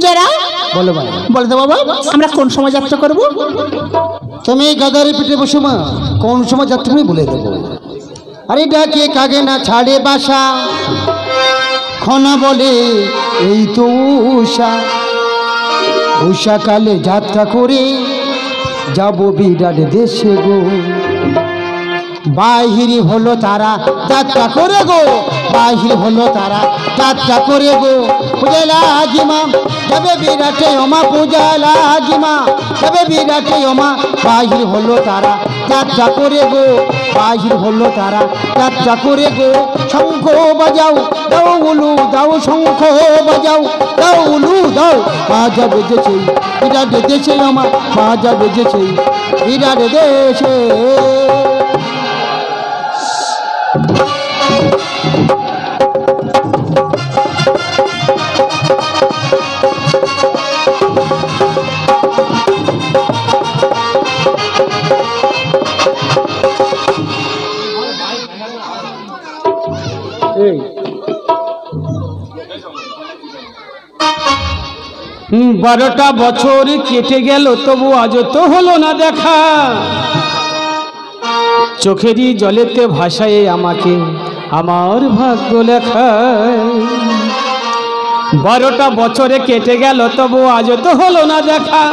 বেরাও। বলো ভাই। বলে দে বাবা, আমরা কোন সময় যাত্রা করব? তুমি গাদারে পিঠে বসো মা, কোন সময় যাত্রা তুমি বলে দেবো। আরে ডাকে কাগে না ছাড়ে বাসা, খনা বলে এই তো উষা, উষাকালে যাত্রা করে যাব বিরাট দেশে গো। বাহির হলো তারা যাত্রা করে গো, বাহির হলো তারা যাত্রা করে গো। পূজা লাগিমা যাবে বিরাটে ওমা, পূজা লাগিমা যাবে বিরাটে ওমা। বাহির হলো তারা যাত্রা করে গো, বাহির হলো তারা যাত্রা করে গো। শঙ্খ বাজাও দাও উলু দাও, শঙ্খ বাজাও দাও উলু দাও। বাজা বেজেছে বিরাট দেশে ওমা, বাজা বেজেছে বিরাট দেশে। বারোটা বছর কেটে গেল তবু আজও তো হলো না দেখা, চোখেরই জলেতে ভাসায় আমাকে আমার ভাগ্য লেখা। 12টা বছরে কেটে গেল তবু আজও তো হলো না দেখা,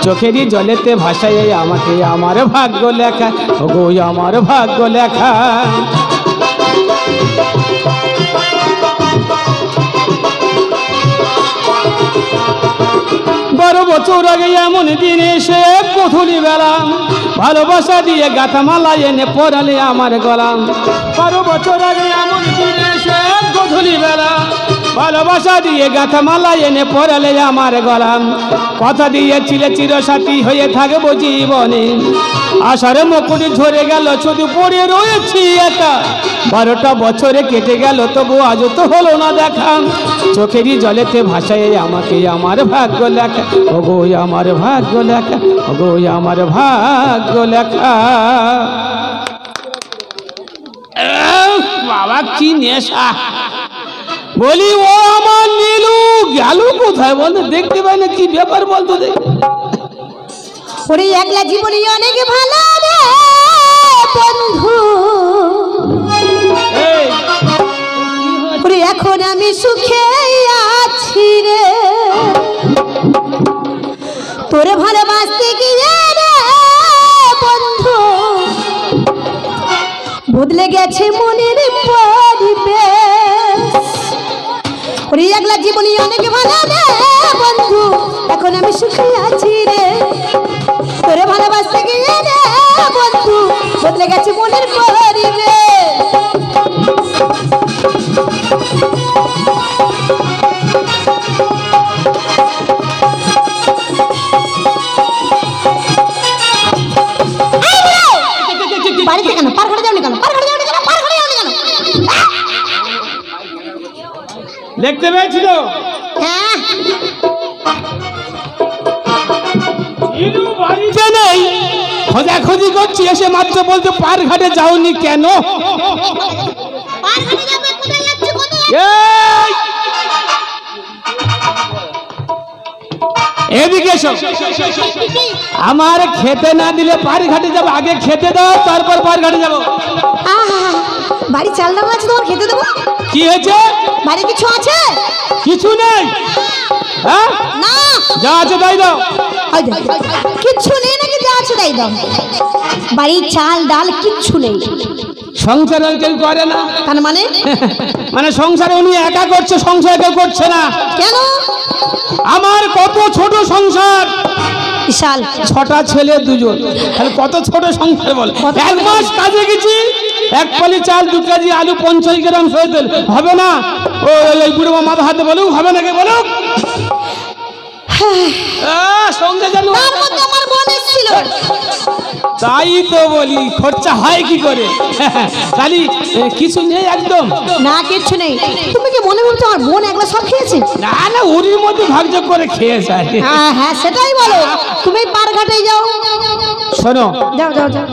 চোখেরই জলেতে ভাসায় আমাকে আমার ভাগ্য লেখা। ওগো আমার ভাগ্য লেখা। 12 বছর আগে এমন দিন এসে কথুলি বেলা, ভালোবাসা দিয়ে গাথা মালা এনে পরালে আমার গলা। 12 বছর আগে এমন দিন এসে কথুলি বেলা, ভালোবাসা দিয়ে গাথা মালা এনে পরালে আমার গলা। কথা দিয়েছিলে চিরসাথী হয়ে থাকবো জীবনে, আশার মুকুট ঝরে গেল শুধু পড়ে রয়েছি একা। 12টা বছরে কেটে গেল তবু আজও তো হলো না দেখা, চোখেরই জলেতে ভাসায় আমাকে আমার ভাগ্য লেখা। ওগো আমার ভাগ্য লেখা, ওগো আমার ভাগ্য লেখা। বাবা কি নেশা! বলি ও আমার নীলু গেল কোথায় বলতো, দেখতে পাই না, কি ব্যাপার বলতো দেখ। ওরে একলা জীবনী অনেক ভালো রে বন্ধু, ওরে এখন আমি সুখে আছি রে, তোরে ভালোবাসতে গিয়ে রে বন্ধু বদলে গেছে মনের পরিবেশ। ওরে একলা জীবনী অনেক ভালো রে বন্ধু, এখন আমি সুখে আছি রে, তোরে ভালোবাসতে গিয়ে রে বন্ধু বদলে গেছে মনের পরিবেশ। বাড়িতে কেন পার ঘরে যাওনি কেন, পার ঘরে যাওনি কেন, পার ঘরে যাওনি কেন? দেখতে পেয়েছিল হ্যাঁ বাড়িতে নেই, খোঁজাখুঁজি করছি, এসে মাত্র বলতে পার ঘাটে যাওনি কেন? পার ঘরে যাবে, কোথায় যাচ্ছ, কোথায় এই! এদিকে এসো। আমার খেতে না দিলে পার ঘাটে যাবো, আগে খেতে দাও তারপর পার ঘাটে যাবো। বাড়ি চাল ডাল আছে, তোমার খেতে দেবো। কি হয়েছে? বাড়ি কিছু আছে? কিছু নেই। হ্যাঁ না, যা আছে তাই দাও। কিচ্ছু নেই নাকি? যা আছে তাই দাও। বাড়ি চাল ডাল কিচ্ছু নেই। সংসার আর কেউ করে না? তার মানে মানে সংসারে উনি একা করছে, সংসার কেউ করছে না। কেন? আমার কত ছোট সংসার, বিশাল। 6টা ছেলে 2জন, তাহলে কত ছোট সংসার বল। 1 মাস কাজে গেছি, 1 পলি চাল 2 কেজি আলু 50 গ্রাম সয়ে তেল হবে না? ওই বুড়ো মাথা হাতে বলুক হবে নাকি বলুক? সঙ্গে জানো আমার বোন এসেছিল, তাই তো বলি খরচা হয় কি করে। খালি কিছু নেই একদম? না কিচ্ছু নেই। তুমি কি মনে করছো আমার বোন একলা সব খেয়েছে? না না, ওরই মধ্যে ভাগযোগ করে খেয়েছে। হ্যাঁ হ্যাঁ সেটাই বলো। তুমি পার ঘাটে যাও। শোনো, যাও যাও যাও।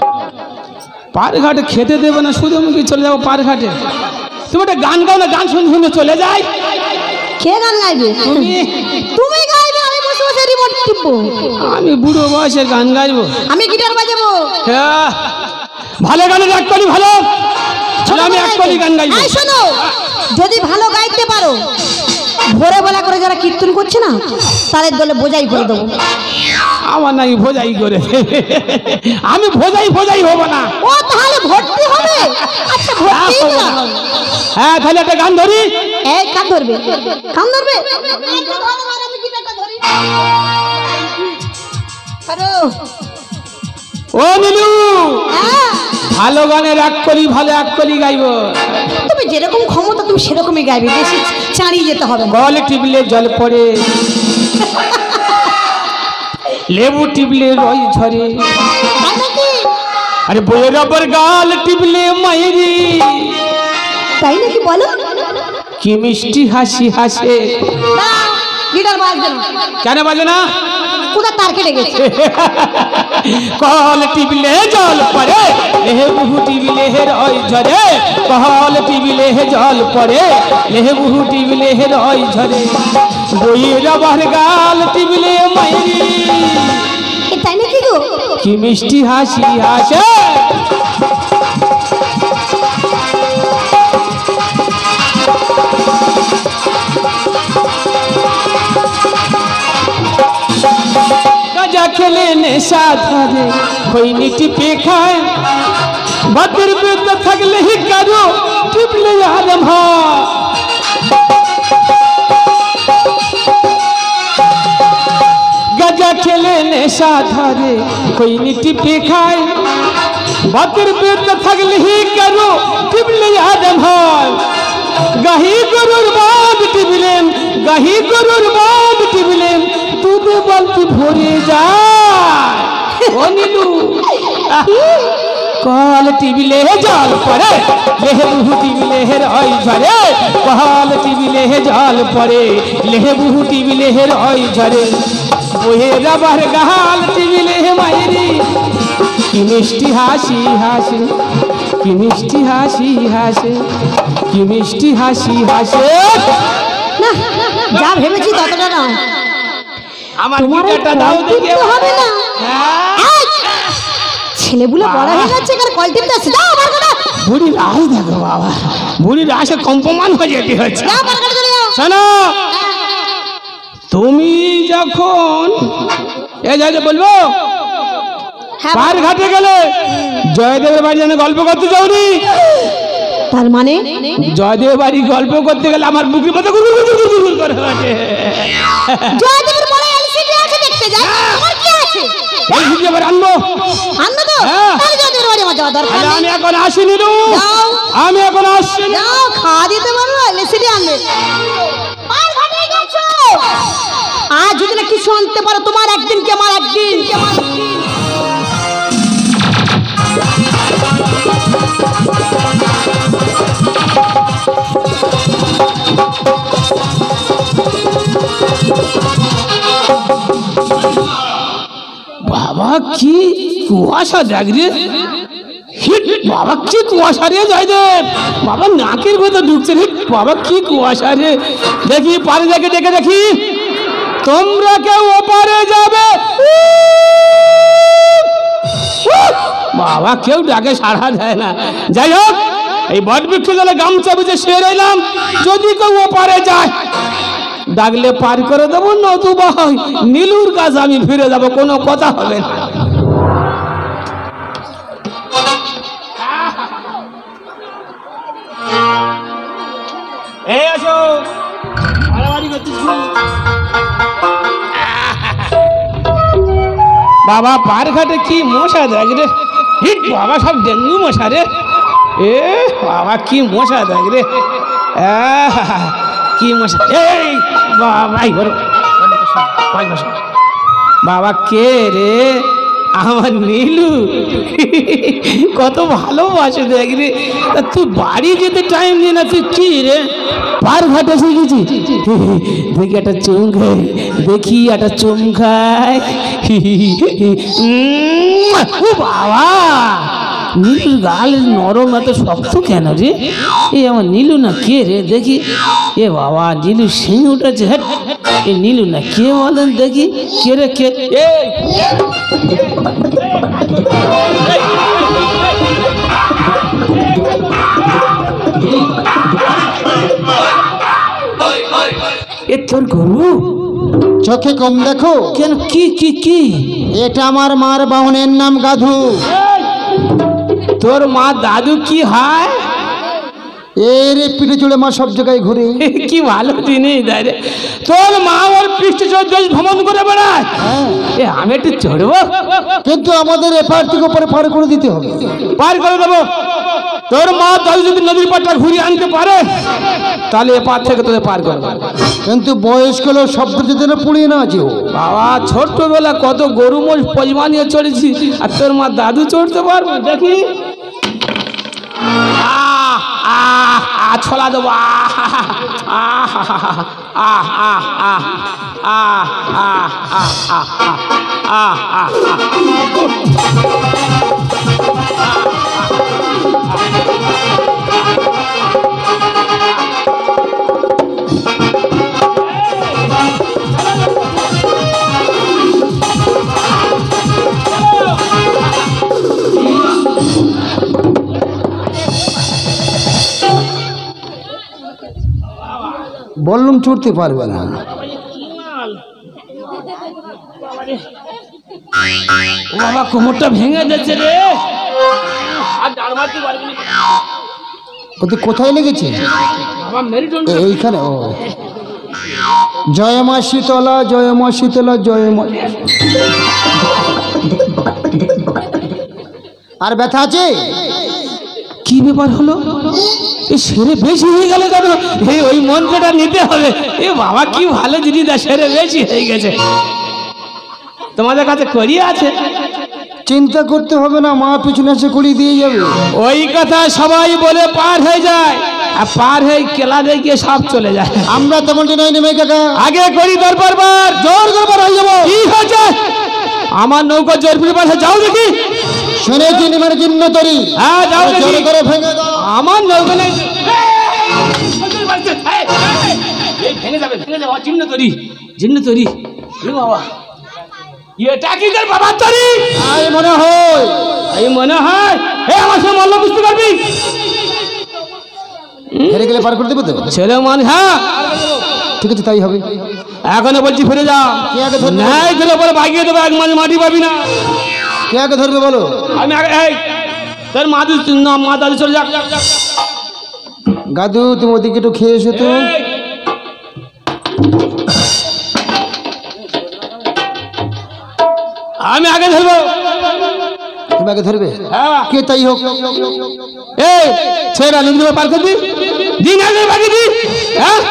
পার ঘাটে খেতে দেবে না, শুধু মুখে চলে যাবো পার ঘাটে। তুমি একটা গান গাও না, গান শুনে শুনে চলে যাই। কে গান গাইবে? তুমি তুমি গাইবে। টিপবো? আমি বুড়ো বয়সের গান গাইবো। আমি গিটার বাজাবো। হ্যাঁ, ভালো গানের এক কলি ভালো, আমি এক কলি গান গাইবো। এই শোনো, যদি ভালো গাইতে পারো, ভোরে বেলা করে যারা কীর্তন করছে না, তাদের দলে বোঝাই করে দেবো। আমার নাকি ভোজাই করে, আমি ভোজাই হবো না। ও তাহলে ভর্তি হবে? আচ্ছা ভর্তি না। হ্যাঁ, তাহলে একটা গান ধরি। এই কান ধরবে, কান ধরবে। ও নীলু, হ্যাঁ, ভালো গানের এক কলি ভালো এক কলি গাইবো। তুমি যেরকম ক্ষমতা তুমি সেরকমই গাইবে, বেশি চালিয়ে যেতে হবে না। গল টিপলে জল পড়ে, লেবু টিপলে রই ঝরে, তাই নাকি? আরে বইয়ের ওপর গাল টিপলে মাইরি, তাই নাকি বলো? কি মিষ্টি হাসি হাসে। না, গিটার বাজবে না। কেন বাজে না? কোথা তার কেটে গেছে। কল টিপলে জল পড়ে, লেবু টিপলে রই ঝরে, কল টিপলে জল পড়ে, লেবু টিপলে রই ঝরে, বইয়ের ওপর গাল টিপলে মাইরি, তাই নাকি গো? কি মিষ্টি হাসি হাসে। গাঁজা খেলে নেশা ধরে, খৈনি টিপে খায়, বাতের বেদনা থাকলে হি কারো টিপলে আরাম হয়। গাঁজা খেলে নেশা ধরে, খৈনি টিপে খায়, বাতের বেদনা থাকলে হি কারো টিপলে আরাম হয়। গাহি গরুর বাঁধ টিপলেন, গাহি গরুর বাঁধ টিপলেন, দুধে বালতি ভরে যায়। ও নীলু, কল টিপলে জল পড়ে, লেবু টিপলে রই ঝরে, কল টিপলে জল পড়ে, লেবু টিপলে রই ঝরে, বইয়ের ওপর গাল টিপলে মাইরি, কি মিষ্টি হাসি হাসে, কি মিষ্টি হাসি হাসে, কি মিষ্টি হাসি হাসে। না, যা ভেবেছি ততটা নয়। আমার তোমার এই গিটারটা দাও কল দেখি। টিপতে হবে না। হ্যাঁ, এই, ছেলেগুলো বড় হয়ে যাচ্ছে, এখানে কল টিপতে আসছে। যাও বার করে, বুড়ি রাস দেখো বাবা, বুড়ি রাসে কম্পমান হয়ে যেতে হচ্ছে। যাও বার করে চলে যাও। শোনো, তুমি যখন এই যাইতে বলবো হ্যাঁ, পার ঘাটে গেলে জয়দেবের বাড়ি যেন গল্প করতে যাওনি। তার মানে জয়দেবের বাড়ি গল্প করতে গেলে আমার বুকের মতো গুড় গুড় গুড় গুড় করে ওঠে। জয়দেবের পরে এলসিডি আছে, দেখতে যাই। আমার কি আছে? এই ভিডিও আবার আনবো। আনবে তো? হ্যাঁ। তাহলে জয়দেবের বাড়ি আমার যাওয়া দরকার আরে নেই। আমি এখন আসিনি রে, যাও। আমি এখন আসছি না। যাও, খাওয়া দিতে পারবো, এলসিডি আনবে। পার ঘাটে গেছো। আজ যদি না কিছু আনতে পারো, তোমার একদিন কি আমার একদিন। বাবা কি কুয়াশা দেখ রে, হিট বাবা কি কুয়াশা রে জয়দেব, বাবা নাকের ভেতর ঢুকছে রে, বাবা কি কুয়াশা রে। দেখি পারে দেখে দেখে দেখি, তোমরা কেউ ওপারে যাবে? বাবা কেউ ডাকে সাড়া দেয় না। যাই হোক, এই বট বৃক্ষ জলে গামছা বুঝে শুয়ে রইলাম, যদি কেউ ওপারে যায় ডাকলে পার করে দেবো, নতুবা হয় নীলুর কাছে আমি ফিরে যাব, কোনো কথা হবে না। এই আসো, মারামারি করছিস কি? বাবা পার ঘাটে কি মশা দেখ রে, হিট বাবা সব ডেঙ্গু মশা রে, এ বাবা কি মশা দেখ রে, কি মশা। এই বাবা বাবা কে রে, আমার নীলু, কত ভালোবাসে দেখ রে। তা তুই বাড়ি যেতে টাইম দিই না, তুই কি রে পার ঘাটে শিখেছি? দেখি একটা চুম খাই, দেখি একটা চুম খাই। ও বাবা, নীলুর গাল নরম এত শক্ত কেন রে? এ আমার নীলু না কে রে? দেখি, এ বাবা নীলু সিং উঠেছে। হ্যাঁ এ নীলু না কে বলেন দেখি কে রে কে এই এ তোর গরু চোখে কম দেখো কেন কি কি কি এটা আমার মার বাহনের নাম গাধু। তোর মা দাদু কি হয় এর পিঠে চড়ে মা সব জায়গায় ঘুরে। কি ভালো জিনিস দেয় রে তোর মা ওর পৃষ্ঠে চড়ে দেশ ভ্রমণ করে বেড়ায় এ আমি একটু চড়বো কিন্তু আমাদের এপার থেকে ওপারে পার করে দিতে হবে। পার করে দেবো তোর মা দাদু যদি নদীর পাড়টা ঘুরিয়ে আনতে পারে তাহলে এপার থেকে তোদের পার করবো কিন্তু বয়স্ক লোক শব্দ যদি না পুড়িয়ে না আছে বাবা ছোট্টবেলা কত গরু মোষ পজমা নিয়ে চড়েছি আর তোর মা দাদু চড়তে পারবে দেখি ছলা দেবো বললুম চড়তে পারবে না। বাবা কোমরটা ভেঙে যাচ্ছে রে ওতে কোথায় লেগেছে? এইখানে। ও জয় মা শীতলা, জয় মা শীতলা, জয় মা। আর ব্যথা আছে? কি ব্যাপার হলো এ সেরে বেশি হয়ে গেল কেন এই ওই মন্ত্রটা নিতে হবে এ বাবা কি ভালো জিনিস দা সেরে বেশি হয়ে গেছে তোমাদের কাছে করি আছে চিন্তা করতে হবে না, মা পিছনে এসে কুড়ি দিয়ে যাবে। ওই কথা সবাই বলে পার হয়ে যায় আর পার হয়ে কেলা দিয়ে সব চলে যায় আমরা তেমনটি নয় নেমে কাকা। আগে করি দরবার বার জোর দরবার হয়ে যাবো কি হয়েছে আমার নৌকা জোরপুরি পাশে যাও দেখি শুনেছি নিমার জিন্ন তরি। হ্যাঁ যাও জোরে দেখি করে ভেঙে দাও। আমার নৌকা নেই ভেঙে যাবে জিন্ন তরি জিন্ন তরি বাবা এটা কি তোর বাবার তরি আই মনে হয়, এই মনে হয় হে আমার সঙ্গে মল্ল বুঝতে পারবি হেরে গেলে পার করে দেবে তো? ছেলে মানুষ হ্যাঁ ঠিক আছে, তাই হবে। এখনো বলছি ফিরে যা কে আগে ধরবে? নাই দিলে পরে বাগিয়ে দেবো এক মাঝে মাটি পাবি না কে আগে ধরবে বলো? আমি আগে এই তোর মা দাদু চলে যাক গাদু তুমি ওদিকে একটু খেয়ে এসো তো। এই, আমি আগে ধরবো তুমি আগে ধরবে? হ্যাঁ কে তাই হোক। এই ছেড়া নদী পার করবি দিন আগে বাকি দি হ্যাঁ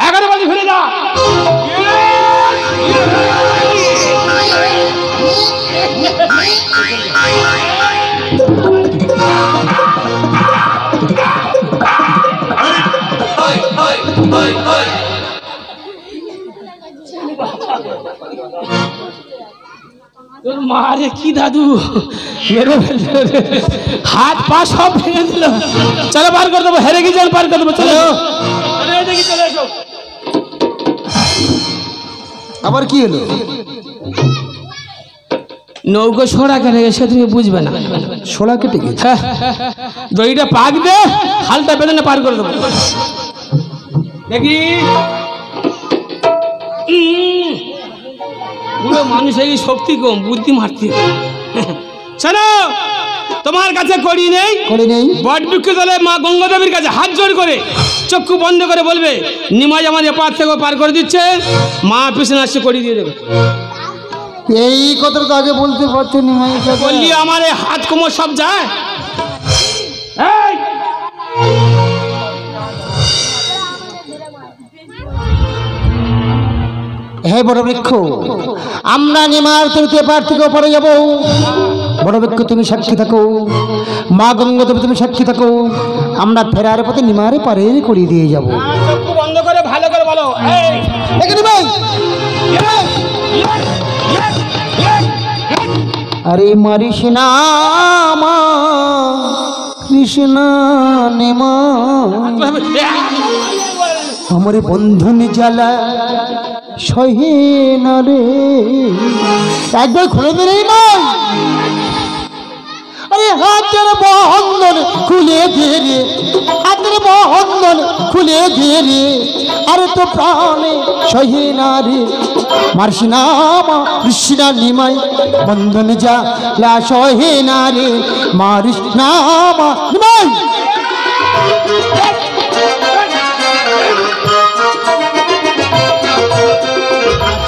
11 বাজে ফিরে যা তোর মারে কি দাদু মেরে ফেললো রে। হাত পা সব ভেঙে দিল চলো পার করে দেবো হেরে গিয়ে পার করে দেবো চলো দেখি চলে এসো আবার কি হলো? নৌকো সোড়া কেটে গেছে তুমি বুঝবে না শোলা কেটে গেছে। হ্যাঁ, দড়িটা পাক দে হালটা বেঁধে পার করে দেবো দেখি পুরো মানুষের এই শক্তি কম বুদ্ধি মারতে শোনো তোমার কাছে করি নেই করে নেই। বট বৃক্ষ তলে মা গঙ্গা দেবীর কাছে হাত জোর করে চক্ষু বন্ধ করে বলবে নিমাজ আমার এপার থেকে পার করে দিচ্ছে মা পিছনে আসছে করি দিয়ে দেবে এই কথাটা তো আগে বলতে পারছো নিমাই কাকা। বললি আমার এই হাত কোমর সব যায় এই! হে বড় বৃক্ষ, আমরা নিমার তরিতে পার থেকে ওপারে যাবো। বড় বৃক্ষ তুমি সাক্ষী থাকো, মা গঙ্গা দেবী তুমি সাক্ষী থাকো। আমরা ফেরার পথে নিমারে পারে করিয়ে দিয়ে যাবো। চক্ষু বন্ধ করে ভালো করে বলো এই! এখানে ভাই, আরে মারিস না মা কৃষ্ণ নিমা। আমার বন্ধন জ্বালা সহে না রে। একবার খুলে দিলেই নয়, আরে হাতের বন্ধন খুলে দিয়ে রে, হাতের বন্ধন খুলে দিয়ে রে, আরে তো প্রাণে সহে না রে। মারছি না মা কৃষ্ণা নিমাই বন্ধন জ্বালা সহে না রে, মারিস না মা নিমাই।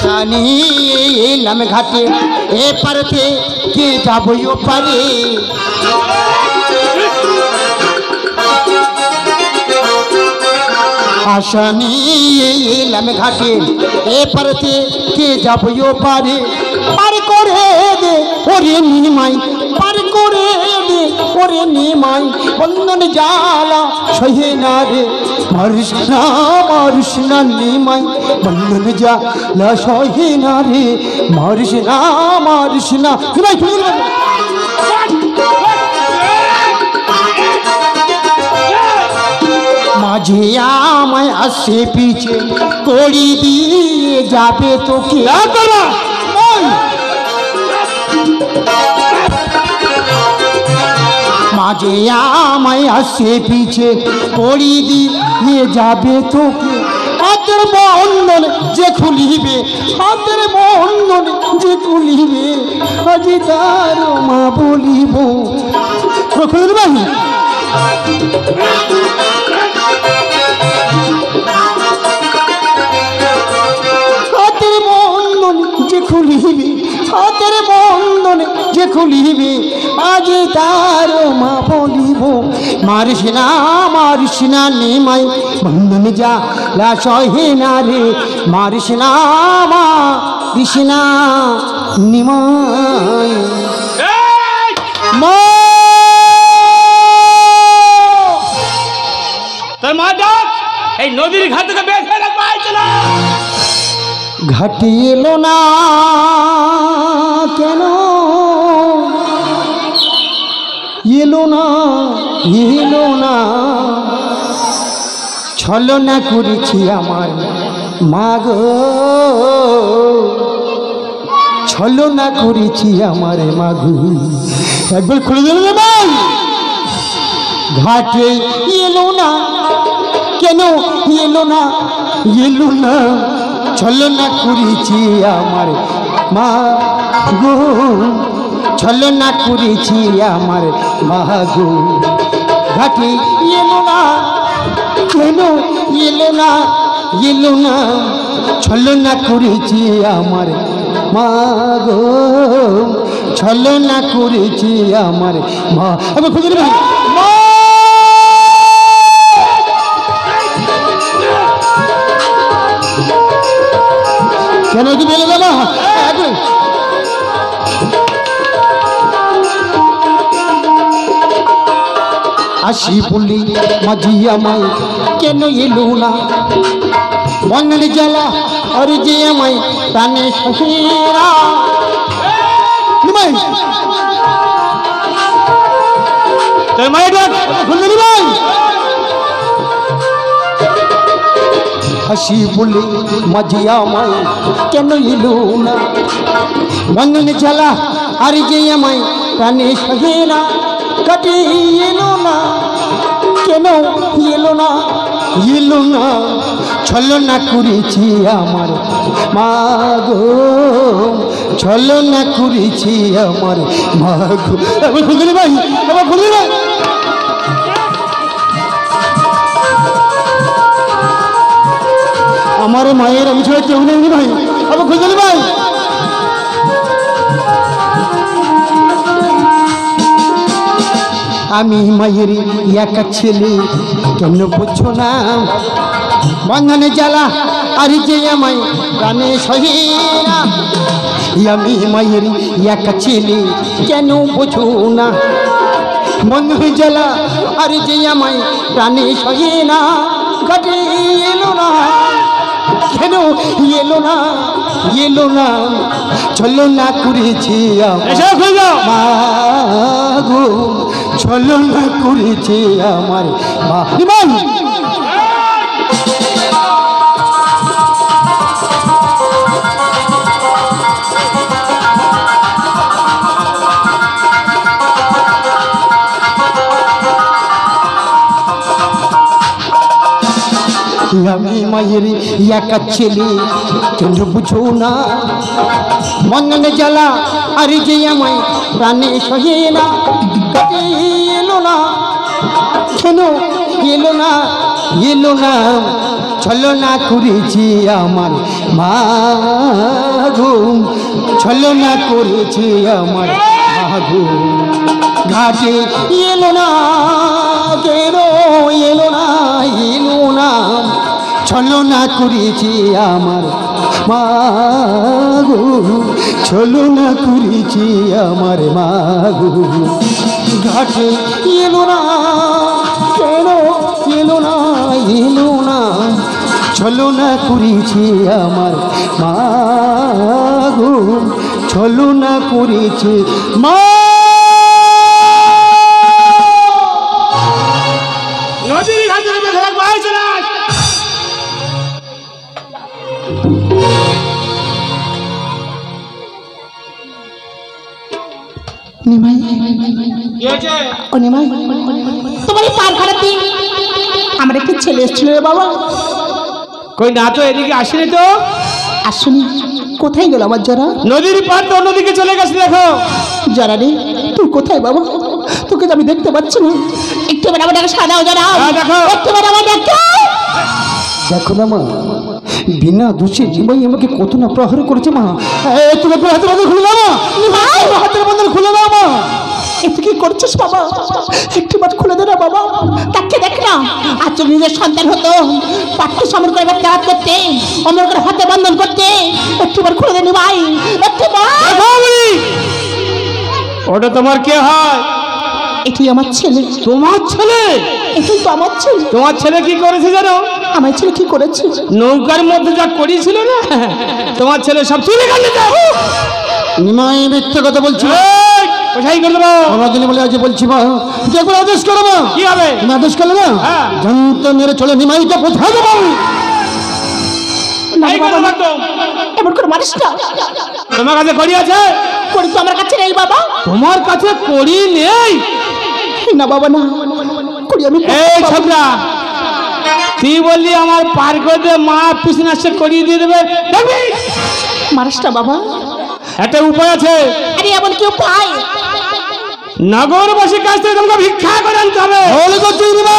জানি এলাম ঘাটে এ পারতে কে যাবই ও পারে, আশা নিয়ে এলাম ঘাটে এ পারতে কে যাবই ও পারে। পার করে দে ওরে নিমাই, পার করে দে ওরে নিমাই বন্ধন জ্বালা সহে না রে। মারিস না নিমাই বন্ধন জ্বালা সহে না রে, মারিস না নিমাই। মাঝে আমায় আসে পিছে কড়ি দিয়ে যাবে তোকে, মাঝে আমায় আসে পিছে কড়ি দিয়ে যাবে তোকে। হাতের বন্ধন যে খুলিবে, হাতের বন্ধন যে খুলিবে, আজি তার মা বলিব। খুলে দেবেন হাতের বন্ধন যে খুলিবে, হাতের বন্ধন যে খুলিবে, আজ তার মা বলিব। মারিস না নিমাই বন্ধন জ্বালা সহে না রে, মারিস না নিমাই। মা তোর মা ডাক, এই নদীর ঘাট থেকে বের হয়ে রাখবা, চলো। ঘাটে এলো না কেন, এলো না ছলনা করেছি আমার মা গো, ছলনা করেছি আমার মা গো। একবার খুলে দিল ভাই। ঘাটে এলো না কেন, এলো না ছলনা করেছি আমার মা গো, ছলনা করেছি আমার মা গো। ঘাটে এলো না কেন, এলো না ছলনা করেছি আমার মা গো, ছলনা করেছি আমার মা। আমি খুঁজে নেব মা। কেন কি বলে দেবো, আসি বলি মাঝি আমায় কেন এলো না, বন্ধন জ্বালা আর যে আমায় প্রাণে সহেরা। তোর মায়ের ডাক, খুললি ভাই। হাসি বলে মাঝি আমায় কেন এলো না, বন্ধন জ্বালা আর যে আমায় প্রাণে সহেরা। কাটে এলো না কেন, এলো না ছলনা করেছি আমার মা গো, ছলনা করেছি আমার মা গো। আবার খুললি ভাই, আবার খুললি ভাই। আমার মায়ের আমি ছাড়া কেউ নেই ভাই, আবার খুললি ভাই। আমি মায়ের একা ছেলে কেন বুঝছো না, বন্ধনে জ্বালা আর যে আমায় প্রাণে সহেরা। আমি মায়ের একা ছেলে কেন বোঝো না, বন্ধনে জ্বালা আর যে আমায় প্রাণে সহেরা। ঘাটে এলো না কেন, এলো না ছলনা করেছি মা গো, ছলনা করেছি আমার মা। আমি মায়ের একা ছেলে কেন বুঝো না মনে জ্বালা আর যে আমায় প্রাণে সহে না কাছে এলো না কেন এলো না এলো না ছলনা করেছি আমার মা গো ছলনা করেছি আমার মা গো ঘাটে এলো না কেন এলো না এলো না ছলনা করেছি আমার মা গো ছলনা করেছি আমার মা গো ঘাটে এলো না কেন এলো না এলো না ছলনা করেছি আমার মা গো ছলনা করেছি মা নদীর ঘাটে বেশি বাইছে না নিমাই কি হয়েছে? ও নিমাই তোমার এই পার খাটাতে আমার একটা ছেলে এসেছিল রে বাবা। কই না তো, এদিকে আসেনি তো। আসুনি, কোথায় গেল আমার যারা? নদীর পার তো অন্যদিকে চলে গেছে, দেখো। যারা রে তুই কোথায় বাবা? তোকে তো আমি দেখতে পাচ্ছি না। একটু বেলা আমাকে সাদাও যারা, দেখো। একটু বেলা আমার দেখো। দেখো না মা, বিনা দোষে নিমাই আমাকে কত না প্রহার করেছে মা। তুমি হাতের বন্ধন খুলে দাও মা, নিমাই হাতের বন্ধন খুলে দাও মা। এত কি করছিস বাবা? একটু বার খুলে দে না বাবা। তাকে দেখ না, আজ যদি নিজের সন্তান হতো পাঠ্য সমর করে ত্যাগ করতে, অমর করে হাতে বন্ধন করতে। একটু বার খুলে দে নিমাই, একটু বার। ওটা তোমার কে হয়? এটি আমার ছেলে। তোমার ছেলে? এটাই তো আমার ছেলে। তোমার ছেলে কি করেছে জানো? আমার ছেলে কি করেছে? নৌকার মধ্যে যা করেছিল না, তোমার ছেলে সব চুরি করে দাও। নিমাই মিথ্যে কথা বলছি, কোথায় করে দেবো? আমার দিনে বলে আজ বলছি মা, তুই একবার আদেশ করো মা। কি হবে? তুমি আদেশ করলে না, হ্যাঁ। জানতে মেরে চলে নিমাইটা কোথায় দেবো? না তাই বাবা, করো না। তো। এমন করে মারিস না। তোমার কাছে কড়ি আছে? করি তো আমার কাছে নেই বাবা। তোমার কাছে কড়ি নেই? না বাবা না, করি আমি এই ছোকরা, তুই বললি আমার পার করে দিয়ে মা পিছনে আসছে করিয়ে দিয়ে দেবে, দেখবি? মারিস না বাবা। একটা উপায় আছে, আরে এমন কেউ পায়? নগরবাসীর কাছ থেকে তোমাকে ভিক্ষা করে আনতে হবে। তাহলে তো তুই নিমা।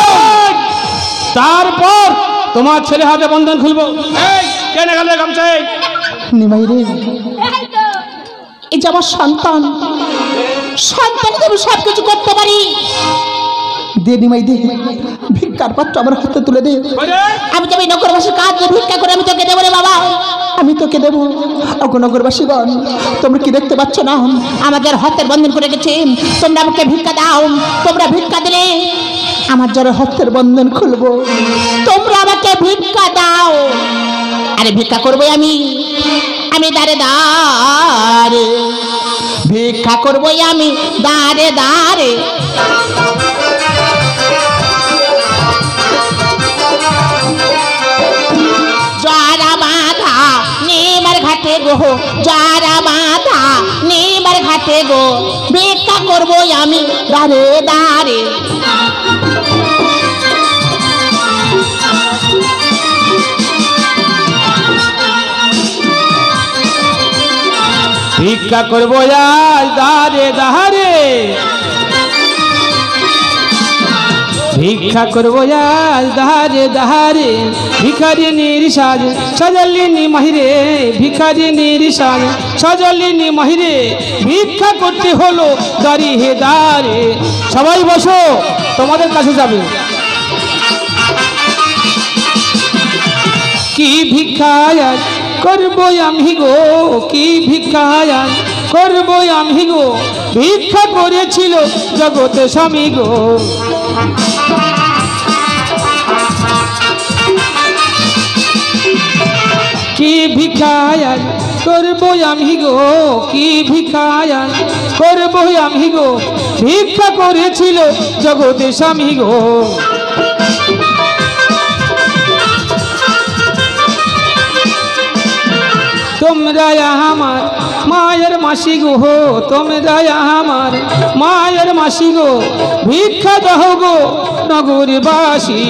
তারপর তোমার ছেলে হাতে বন্ধন খুলবো। এই কেন গেলে গামছা? নিমাই রে, এই যে আমার সন্তান, সন্তান আমি সব কিছু করতে পারি। দে নিমাই দে, ভিক্ষার পাত্র আমার হাতে তুলে দে। আমি যাবো নগরবাসীর কাজ দিয়ে ভিক্ষা করে আমি তোকে দেবো রে বাবা, আমি তোকে দেবো। ওগো নগরবাসীগণ, তোমরা কি দেখতে পাচ্ছ না আমাদের হাতের বন্ধন করে গেছে? তোমরা আমাকে ভিক্ষা দাও, তোমরা ভিক্ষা দিলে আমার যারা হাতের বন্ধন খুলবো। তোমরা আমাকে ভিক্ষা দাও। আরে ভিক্ষা করবো আমি, আমি দাঁড়ে দাঁড়ে ভিক্ষা করবো আমি, দাঁড়ে দাঁড়ে। যারা বাঁধা নেমার ঘাটে গো, যারা বাঁধা নেমার ঘাটে গো, ভিক্ষা করবো আমি দাঁড়ে দাঁড়ে। ভিক্ষা করবো আজ দাঁড়ে দাঁড়ে, ভিক্ষা করবো আজ দাঁড়ে দাঁড়ে। ভিখারিনীর সাজ সাজালিনী মাহিরে, ভিখারিনীর সাজ সাজালিনী মাহিরে। ভিক্ষা করতে হলো দাঁড়িয়ে দাঁড়ে। সবাই বসো, তোমাদের কাছে যাবে। কি ভিক্ষা আজ করবো আমি গো, কি ভিক্ষা আজ করবো আমি গো। ভিক্ষা করেছিল জগতে স্বামী গো। কি ভিক্ষা আজ করবো আমি গো, কি ভিক্ষা আজ করবো আমি গো। ভিক্ষা করেছিল জগতে স্বামী গো। তোমরা আমার মায়ের মাসি গো, তোমরা আমার মায়ের মাসি গো। ভিক্ষা দাও গো নগরবাসী।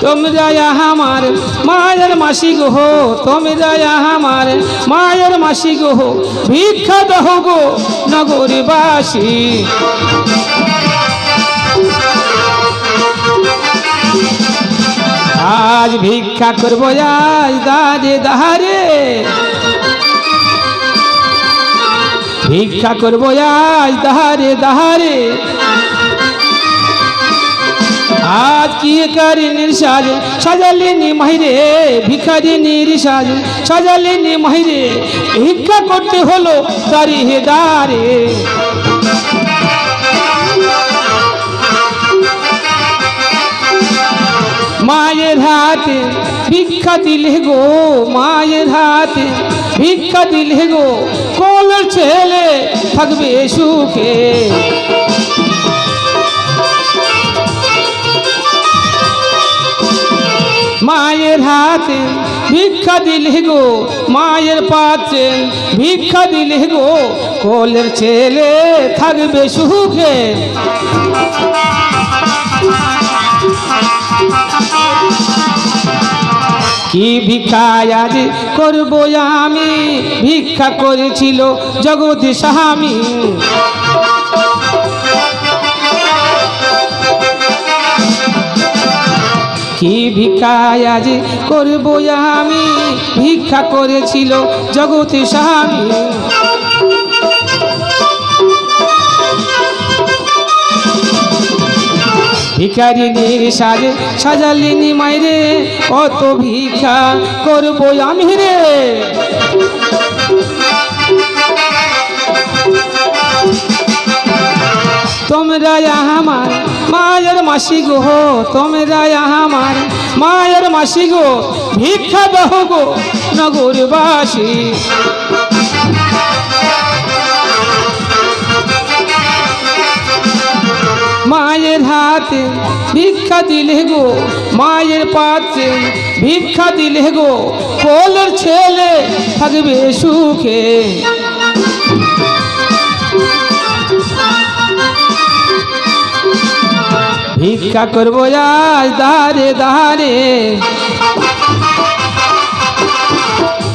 তোমরা আমার মায়ের মাসি গো, তোমরা আমার মায়ের মাসি গো, ভিক্ষা দহ গো নগরবাসী। আজ ভিক্ষা করবো আজ দাঁড়ে দাঁড়ে, ভিক্ষা করবো আজ দাঁড়ে দাঁড়ে। আজ কি কারিনীর সাজ সাজালিনি মাহিরে, ভিখারিনীর সাজ সাজালিনি মাহিরে, ভিক্ষা করতে হলো দাঁড়িয়ে দাঁড়ে। মায়ের হাতে ভিক্ষা দিলে গো, মায়ের হাতে ভিক্ষা দিলে গো, কোলের ছেলে থাকবে সুখে। মায়ের হাতে ভিক্ষা দিলে গো, মায়ের পাত্রে ভিক্ষা দিলে গো, কোলের ছেলে থাকবে সুখে। কি ভিক্ষা আজ করবো আমি, ভিক্ষা করেছিল জগৎ স্বামী। কি ভিক্ষা আজ করবো আমি, ভিক্ষা করেছিল জগৎ স্বামী। ভিখারিনীর সাজে সাজালিনি মাইরে, কত ভিক্ষা করবো আমি রে। তোমরা আমার মায়ের মাসি গো, তোমরা আমার মায়ের মাসি গো, ভিক্ষা দহ গো নগরবাসী। মায়ের হাতে ভিক্ষা দিলে গো, মায়ের পাত্রে ভিক্ষা দিলে গো, কোলের ছেলে থাকবে সুখে। ভিক্ষা করবো আজ দাঁড়ে দাঁড়ে,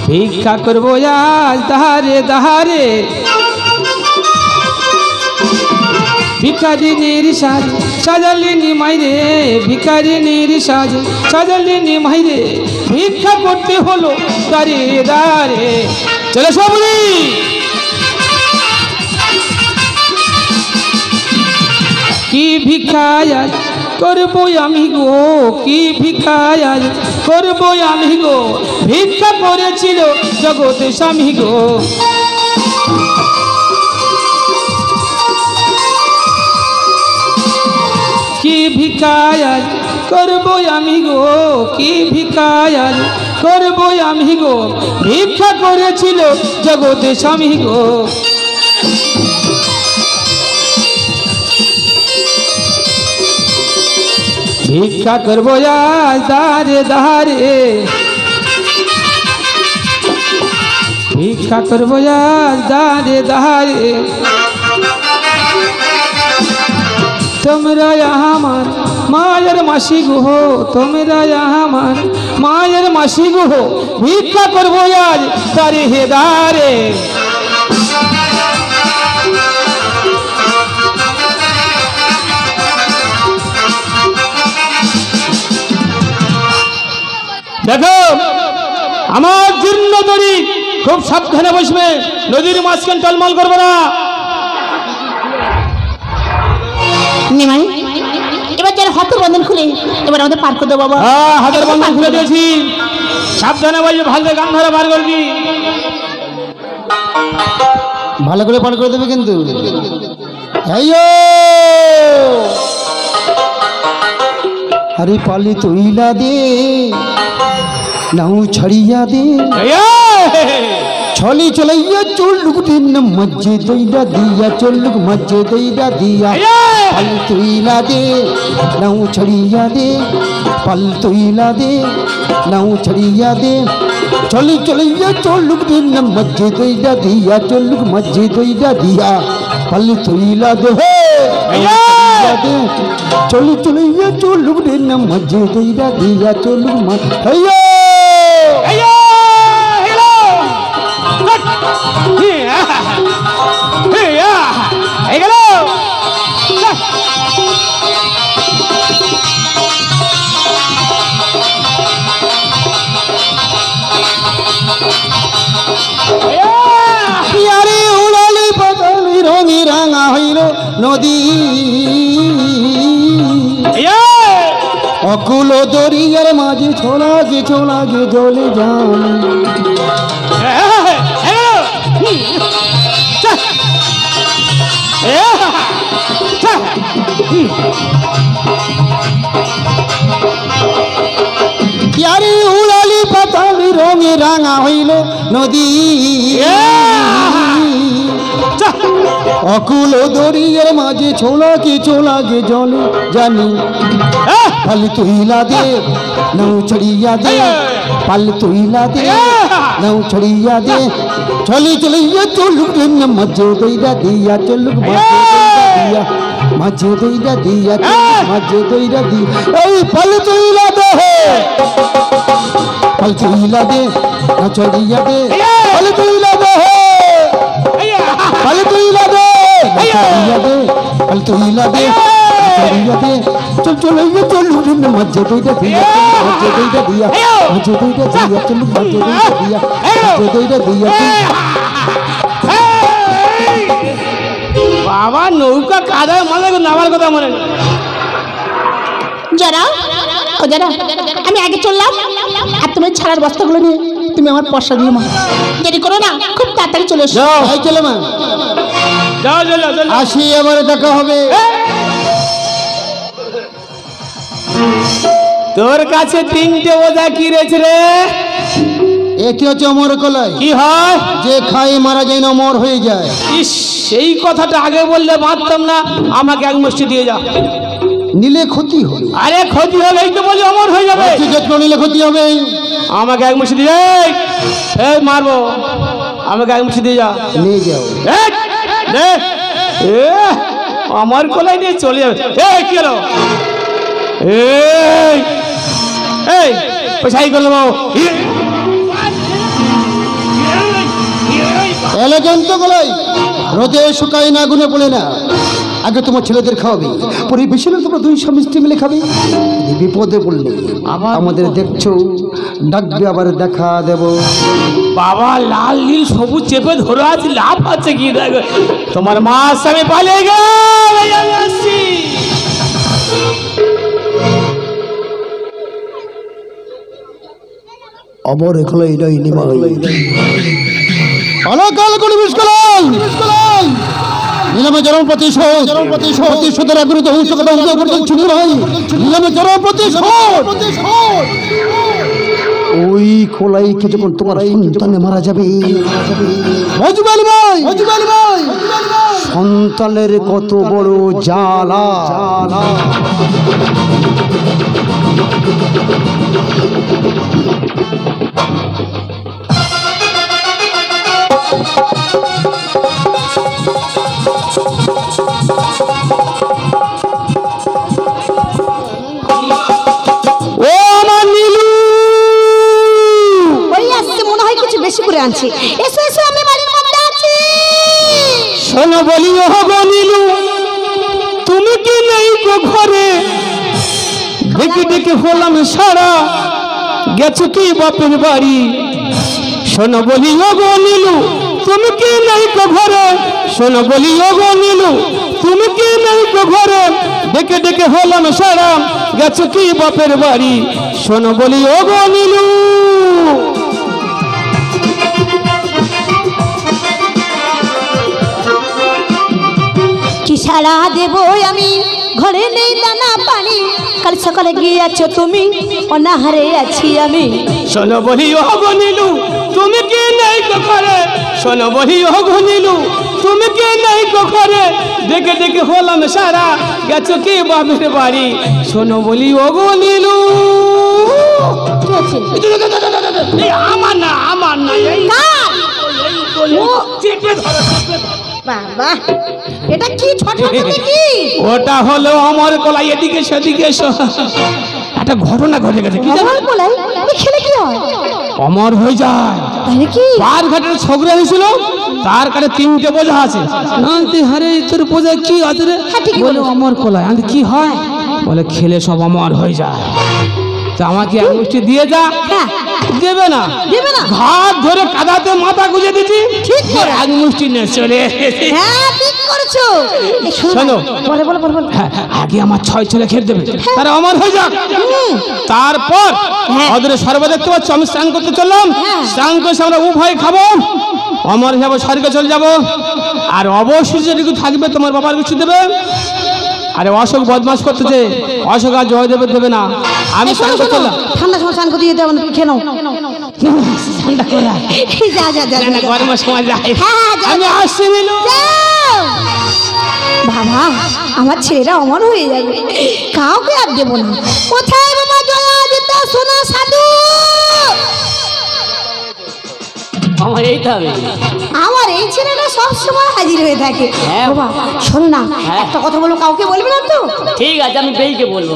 ভিক্ষা করবো আজ দাঁড়ে দাঁড়ে। ভিখারিনীর সাজ সাজালিনি মাইরে, ভিখারিনীর সাজ সাজালিনি মাইরে, ভিক্ষা করতে হলো দাঁড়িয়ে দাঁড়ে। চলে সবরি কি ভিক্ষা আজ করবো আমি গো, কি ভিক্ষা আজ করবো আমি গো, ভিক্ষা করেছিল জগৎ স্বামী গো। কি ভিক্ষা আজ করবো আমি গো, কি ভিক্ষা আজ করবো আমি গো, ভিক্ষা করেছিল জগৎ স্বামী গো। ভিক্ষা করবো আজ দাঁড়ে দাঁড়ে, ভিক্ষা করবো আজ দাঁড়ে দাঁড়ে। তোমরা আমার মায়ের মাসি গো, তোমরা আমার মায়ের মাসি গো, ভিক্ষা করবো আজ দাঁড়িয়ে দাঁড়ে। দেখো আমার জীর্ণ দড়ি, খুব সাবধানে বসবে, নদীর মাঝখান টলমল করবে না। নিমাই এবার যেন হাতের বন্ধন খুলে এবার আমাদের পার করে দেবো বাবা। হ্যাঁ হাতের বন্ধন খুলে দিয়েছি, সাবধানে বসবে, ভালো গান ধরে বার করবি। ভালো করে পার করে দেবে কিন্তু। আরে পালি তৈলা দে, নাও ছাড়িয়া দে, ছলি চলাইয়া চলুক দিন মজ্জে দইরা দিয়া, চলুক মজ্জে দইরা দিয়া। পাল তৈলা দে, নাও ছাড়িয়া দে, পাল তৈলা দে, নাও ছাড়িয়া দে, ছলি চলাইয়া চলুক দিন মজ্জে দইরা দিয়া, চলুক মজ্জে দইরা দিয়া। পাল তৈলা দে, দে চলি চলিয়া চলুক রে না মজে দইরা দিয়া চলুক মা হইয়া হেলো এই গেল পিয়ারে উড়ালি পাতালি রঙি রাঙা হইল নদী অকুল দরিয়ার মাঝে ছোলাগে জলে যান পিয়ারে উড়ালি পাতালি রঙে রাঙা হইল নদী অকুল দরিয়ার মাঝে ছোলাগে জলে জানি पल तू हिला दे नौ छड़िया दे पल तू हिला दे नौ छड़िया दे चली चलिए चलुक न मजे दईरा दिया चलुक मजे दईरा दिया मजे दईरा दिया ए पल तू हिला दे पल तू हिला दे नौ छड़िया दे पल तू हिला दे पल तू हिला दे नौ छड़िया दे पल तू हिला दे चल चल ये चल मजे दईरा दिया मजे दईरा दिया मजे दईरा दिया चल मजे दईरा दिया বাবা নৌকা কাদায় মানে নামার কথা মনে নেই যারা ও যারা আমি আগে চললাম আর তুমি ছাড়ার বস্তাগুলো নিয়ে তুমি আমার পয়সা দিও মা দেরি করো না খুব তাড়াতাড়ি চলে এসো যাও এই চলে মা যাও চলো চলো আসি আবার দেখা হবে তোর কাছে তিনটে ওজা কি রেছে রে একটি হচ্ছে অমর কলাই কি হয় যে খায় মারা যায় না অমর হয়ে যায় ইস সেই কথাটা আগে বললে বাঁধতাম না আমাকে এক মুষ্টি দিয়ে যা নিলে ক্ষতি হবে আরে ক্ষতি হলে এই তো বলি অমর হয়ে যাবে যত্ন নিলে ক্ষতি হবে আমাকে এক মুষ্টি দিয়ে এই মারবো আমাকে এক মুষ্টি দিয়ে যা নিয়ে যাও এই, দে এ আমার কোলাই নিয়ে চলে যাবে এই কি হলো এই এই পয়সাই করলো এলাকান্ত গলাই রোদে শুকায় না আগুনে বলে না আগে তোমার ছেলেদের খাওয়াবে পরে বেশি হলে তোমরা দুই স্বামী স্ত্রী মিলে খাবে বিপদে পড়লে আমাদের দেখছো ডাকবে আবার দেখা দেব বাবা লাল নীল সবুজ চেপে ধরে আছে লাভ আছে কি দেখো তোমার মা স্বামী পালিয়ে গেল আমি আসছি অমর এখলাই নাই নিমাই অনকাল করে বিস্কলাল নিলামে জনম প্রতিশোধের আগ্রহ হুঁশ কথা হুঁশ করতে ছুটি ভাই নিলামে জনম প্রতিশোধ ওই খোলাইকে যখন তোমার সন্তানে মারা যাবে মজবাল ভাই সন্তানের কত বড় জ্বালা বেশি করে আনছি এসো এসো আমি বাড়ির মধ্যে আছি শোনো বলি ও গো নীলু তুমি কি নেই গো ঘরে ডেকে ডেকে হলাম সারা গেছো কি বাপের বাড়ি শোনো বলি ও গো নীলু তুমি কি নেই গো ঘরে শোনো বলি ও গো নীলু তুমি কি নেই গো ঘরে ডেকে ডেকে হলাম সারা গেছো কি বাপের বাড়ি শোনো বলি ও গো নীলু কি সারা দেব আমি ঘরে নেই দানা পানি কাল সকালে গিয়েছো তুমি অনাহারে আছি আমি শোনো বলি ও গো নীলু তুমি কি নেই গো ঘরে শোনো বলি ও গো নীলু তুমি কি নেই গো ঘরে ডেকে ডেকে হলাম সারা গেছো কি বাপের বাড়ি শোনো বলি ও গো নীলু আমার না এই চেপে ধরো বাবা এটা কি ছোট কি ওটা হলো অমর কলাই, এদিকে সেদিকে এসো। একটা ঘটনা ঘটে গেছে, কি জানো? অমর কলাই খেলে কি হয়? অমর হয়ে যায়। তাই নাকি? পার ঘাটের ছোকরা হয়েছিল, তার কাছে 3টে বোঝা আছে। নান্তি হারে তোর বোঝা কি আছে রে? বলে অমর কলাই। আমি কি হয়? বলে খেলে সব অমর হয়ে যায়। তা আমাকে এক মুষ্টি দিয়ে যা। হ্যাঁ দেবে না, দেবে না। ঘাট ধরে কাদাতে মাথা গুজে দিচ্ছি, ঠিক করে। এক মুষ্টি নিয়ে চলে এসেছি। হ্যাঁ ঠিক করেছো। এই শোনো। বলে বলে বলে বলে। হ্যাঁ, আগে আমার 6 ছেলে খেতে দেবে, তারা অমর হয়ে যাক। তারপর হ্যাঁ। ওদের সর্ব দেখতে পাচ্ছ, আমি স্নান করতে চললাম। হ্যাঁ। স্নান করে আমরা উভয় খাবো, অমর যাবো, স্বর্গে চলে যাবো। আর অবশ্যই যেটুকু থাকবে তোমার বাবার কিছু দেবে। আরে অশোক বদমাস করতেছে, অশোক আর জয়দেবের দেবে না। আমি এই স্নান শোনো, করতে শোনো, চললাম। ঠান্ডা সময় স্নান করতে যেতে হবে না, তুমি খেয়ে নাও। ঠান্ডা করে এই যা যা যা যা। গরমের সময় যাই। হ্যাঁ, যা, আমি যা। আসছি নীলু। যাও। বাবা আমার ছেলেরা অমর হয়ে যাবে, কাউকে আর দেবো না। কোথায় বাবা জয়া যেতা সোনা সাধু? আমার এইটা হবে। আমার এই ছেলেটা সব সময় হাজির হয়ে থাকে। হ্যাঁ। বাবা শোনো না, হ্যাঁ। একটা কথা বলো, কাউকে বলবে না তো? ঠিক আছে, আমি বেইকে বলবো।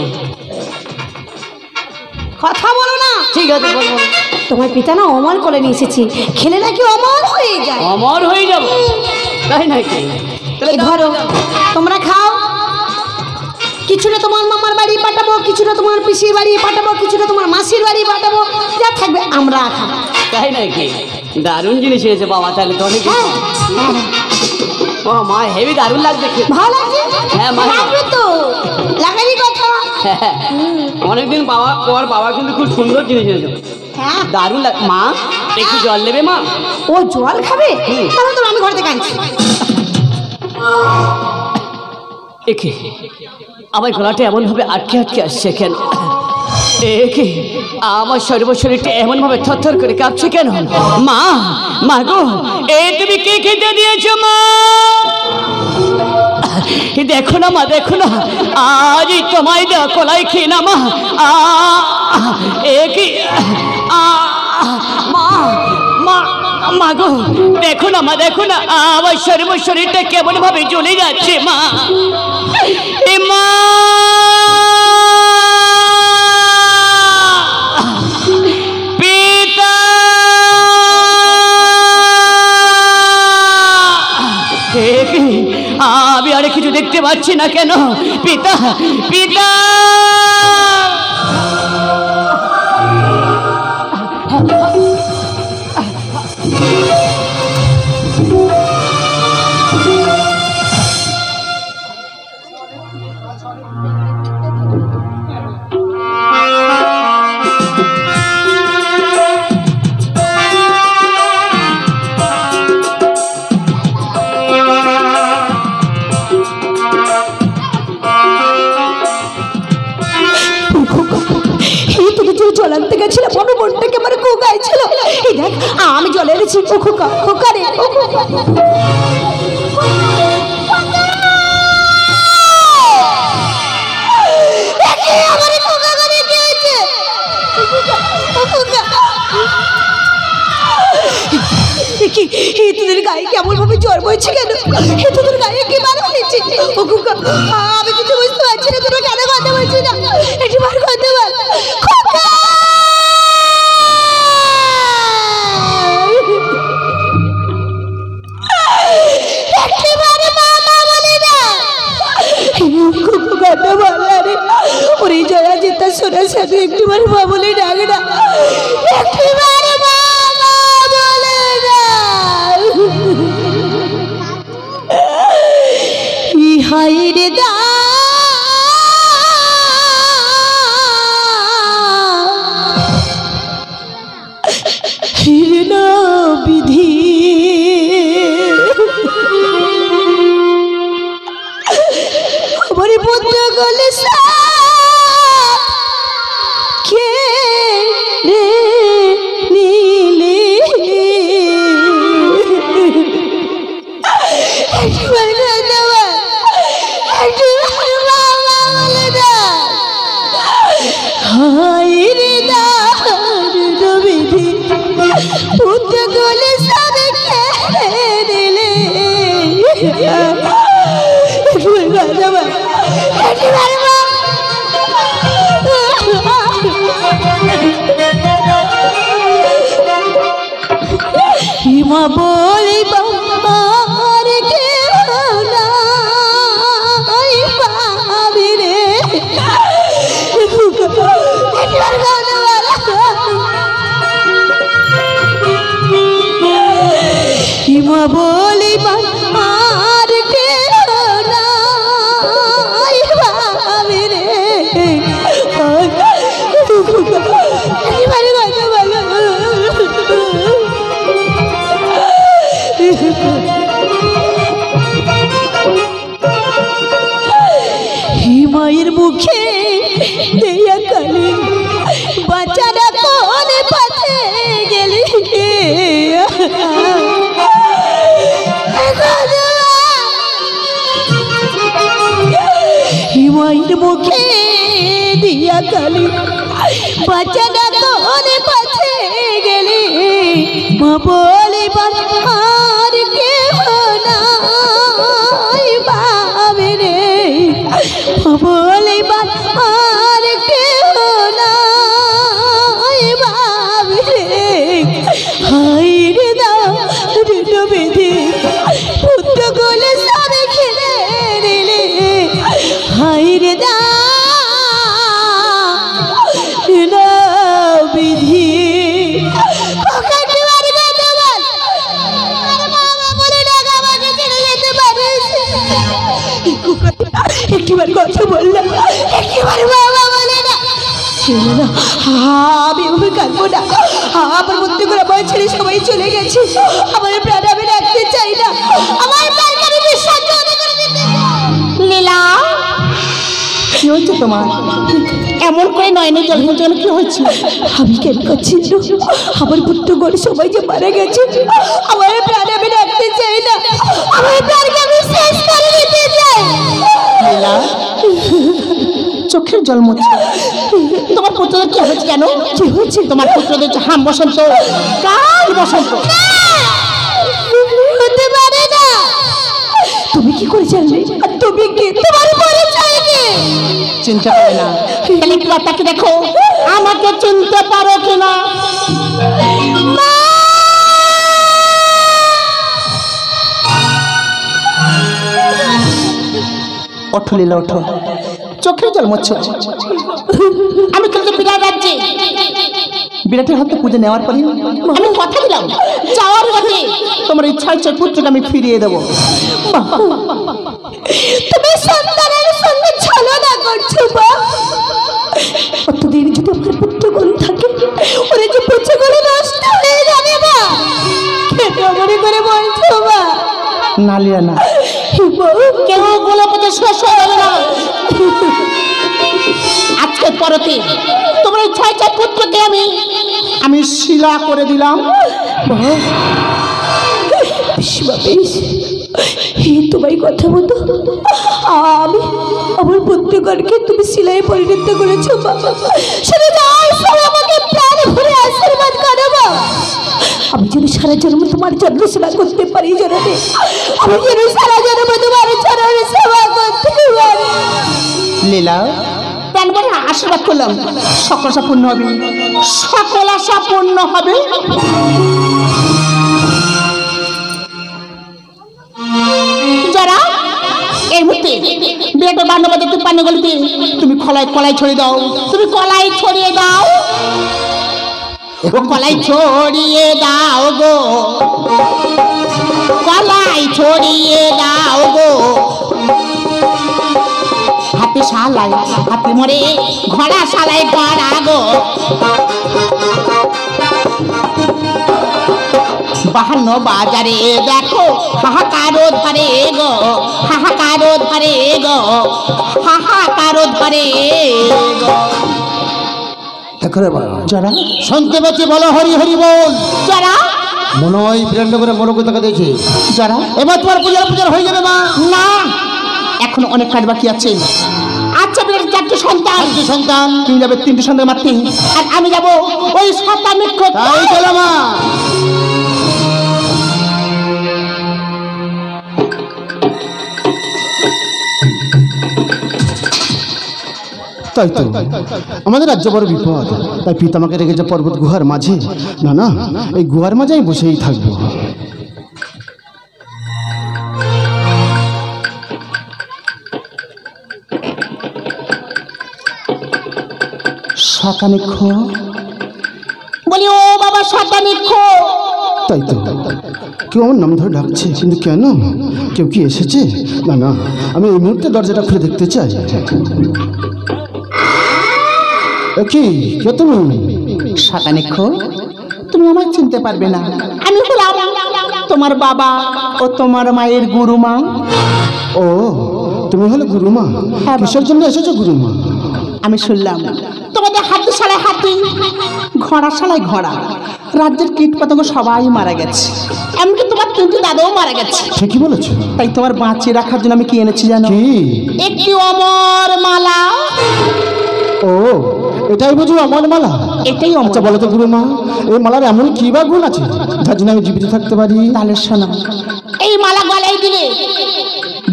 কথা বলো না। ঠিক আছে, বলবো। তোমার পিতা না অমর করে নিয়ে এসেছি, খেলে নাকি অমর হয়ে যায়। অমর হয়ে যাব, তাই নাকি? এই ধরো, তোমরা খাও। কিছুটা তোমার মামার বাড়ি পাঠাবো, কিছুটা তোমার পিসির বাড়ি পাঠাবো, কিছুটা তোমার মাসির বাড়ি পাঠাবো, যা থাকবে আমরা খাবো। তাই নাকি? দারুণ জিনিস হয়েছে বাবা, তাহলে তো অনেক। হ্যাঁ, ও মা, হেভি দারুণ লাগছে খেতে। ভালো লাগছে? হ্যাঁ, মা। লাগবে তো, লাগারই কথা। হ্যাঁ, অনেকদিন বাবা পর বাবা কিন্তু খুব সুন্দর জিনিস হয়েছে, হ্যাঁ, দারুণ লাগ। মা একটু জল নেবে মা? ও জল খাবে? তাহলে তো আমি ঘর থেকে আনছি। একে আমার গলাটা এমনভাবে আটকে আটকে আসছে কেন? একে আমার সর্বশরীরটা এমনভাবে থরথর করে কাঁপছে কেন? মা, মা গো, এ তুমি কে খেতে দিয়েছো মা? দেখো না মা, দেখো না, আজ তোমায় দেওয়া কলাই খেয়ে না মা। একে মা, মা, মা গো, দেখো না মা, দেখো না, আমার সর্বশরীরটা কেমন ভাবে জ্বলে যাচ্ছে মা। এ মা, পিতা, আমি আর কিছু দেখতে পাচ্ছি না কেন? পিতা, পিতা। জল আনতে গেছিল, বড় বোনটাকে আমার কোকায় ছিল। এই দেখ, আমি জলে এনেছি। ও খোকা, খোকা রে, ও খোকা। আমার খোকা করে কি হয়েছে? ও খোকা, কি তোদের গায়ে কেমন ভাবে জ্বর বইছে কেন? তোদের গায়ে কি বার হয়েছে? ও খোকা, আমি কিছু বুঝতে পারছি না, তোরা কেন কথা বলছিস না? একটু বার করতে বল। খোকা, একেবারে মামা বলে না। কথা বল রে, ওরে জয়া যেটা শোনা সাথে একটুবার মা বলে ডাক না, একটুবারে মামা বলে না। ইহাই রে দা বিধি, আমার পুত্র গলে কে রে নীলে। একবার একবার বাবা বলে না। হাই রে দারুণ বিধি, পুত্র গলে সারে কে দিলে। হিমা বলি বাবার কেউ নাই পাবি রে হিমা বলি বাবার কেউ নাই পাবি রে এবারে কথা বলো হিমায়ের মুখে দেয়া কালি বাচ্চারা কোনে পাতে গেলি হিমায়ের মুখে দিয়া কালি বাচ্চারা কোনে পাতে গেলি মা বলে আর কেউ নাই পাবে রে বলে আর কেউ নাই পাবে রে হাই রে দাও দুটো বেঁধে পুত্র গোলে সবে খেলে রে হাই রে দাও বিধি একটিবার কথা বললাম একটিবার বাবা বলে না আমি এভাবে কাঁদবো না আমার মধ্যে করে আমার ছেড়ে সবাই চলে গেছে আমার প্রাণ আমি রাখতে চাই না আমার প্রাণকে আমি বিশ্বাস করে দিতে লীলা কি হচ্ছে তোমার এমন করে নয়নের জল মুছে গেল? কি হচ্ছে? আমি কেন করছি আমার পুত্র ঘরে সবাই যে মারা গেছে আমার প্রাণ আমি রাখতে চাই না আমার প্রাণকে আমি শেষ করে দিতে চাই লীলা, চোখের জল মুছে তোমার পুত্রদের কি হয়েছে জানো? কি হয়েছে? তোমার পুত্রদের হাম বসন্ত, কাল বসন্ত। হতে পারে না। তুমি কি করে জানলে? আর তুমি কি? তোমার পরিচয় কি? চিন্তা করে না, খালি একটু তাকে দেখো, আমাকে চিনতে পারো কিনা। ওঠো লীলা, ওঠো, চোখের জল মুছো। আমি কিন্তু বিরাট রাজ্যে বিরাটের হাতে পুজো নেওয়ার পরে আমি কথা দিলাম যাওয়ার পথে তোমার ইচ্ছা ইচ্ছা পুত্রকে আমি ফিরিয়ে দেবো। তুমি সন্তানের সঙ্গে ছলনা করছো মা। কতদিন যদি আমার পুত্রগণ থাকে ওরা যে পুত্রগুলো নষ্ট হয়ে যাবে মা। কেন মনে করে বলছো মা? না লীলা না, কেউ গুলো পুজো শেষ হয়ে গেল না। আজকে পরতে তোমার ইচ্ছা ইচ্ছা পুত্রকে আমি শিলা করে দিলাম। তোমায় কথা মতো আমি আমার পুত্রগণকে তুমি শিলায় পরিণত করেছো বাবা। সেটা আমাকে প্রাণ ভরে আশীর্বাদ করো বাবা। আমি যেন সারা জন্ম তোমার যত্ন সেবা করতে পারি জননী। আমি যেন সারা জন্ম তোমার চরণে সেবা করতে পারি। লীলা, প্রাণ ভরে আশীর্বাদ করলাম, সকল আশা পূর্ণ হবে, সকল আশা পূর্ণ হবে। যারা এই মুহূর্তে বিরাটের বান্ন বাজাতে পানি গলিতে তুমি কলাই ছড়িয়ে দাও, তুমি কলাই ছড়িয়ে দাও, কলাই ছড়িয়ে দাও গো, কলাই ছড়িয়ে দাও গো। হাতে শালাই হাতে মরে ঘোড়া শালাই ঘোড়া গো। বাহান্ন বাজারে দেখো হাহাকারো ধরে গো, হাহাকারো ধরে গো, হাহাকারো ধরে গো। যারা শুনতে পাচ্ছি বলো হরি হরি বল। যারা মনে হয় ফ্রেন্ড করে মনোকতাকে দেখে যারা এবার তোমার পূজার হয়ে যাবে মা। না, এখন অনেক কাজ বাকি আছে। আচ্ছা বেশ, চারটে সন্তান, সন্তান তুমি যাবে তিনটে সন্তান মারতে, আর আমি যাবো ওই সন্তান নিক্ষেপ। তাই চলো মা। তাই তো আমাদের রাজ্য বড় বিপদ, তাই পিতা আমাকে রেখেছে পর্বত গুহার মাঝে। না না, এই গুহার মাঝে আমি বসেই থাকবো। শতানিক্ষ বলি, ও বাবা শতানিক্ষ। তাই তো কেউ আমার নাম ধরে ডাকছে, কিন্তু কেন? কেউ কি এসেছে? না না, আমি এই মুহূর্তে দরজাটা খুলে দেখতে চাই। কি কে তুমি? শতানিক্ষ, তুমি আমায় চিনতে পারবে না। আমি হলাম তোমার বাবা ও তোমার মায়ের গুরুমা। ও, তুমি হলে গুরুমা? কিসের জন্য এসেছো গুরুমা? আমি শুনলাম তোমাদের হাতিশালায় হাতি, ঘোড়াশালায় ঘোড়া, রাজ্যের কীট পতঙ্গ সবাই মারা গেছে, এমনকি তোমার 3টি দাদাও মারা গেছে। ঠিকই বলেছো। তাই তোমার বাঁচিয়ে রাখার জন্য আমি কি এনেছি জানো? কি? একটি অমর মালা। ও, এটাই বুঝি অমর মালা? এটাই অমর। আচ্ছা বলো তো গুরুমা, এই মালার এমন কি বা গুণ আছে যার জন্য আমি জীবিত থাকতে পারি? তাহলে শোনো, এই মালা গলায় দিলে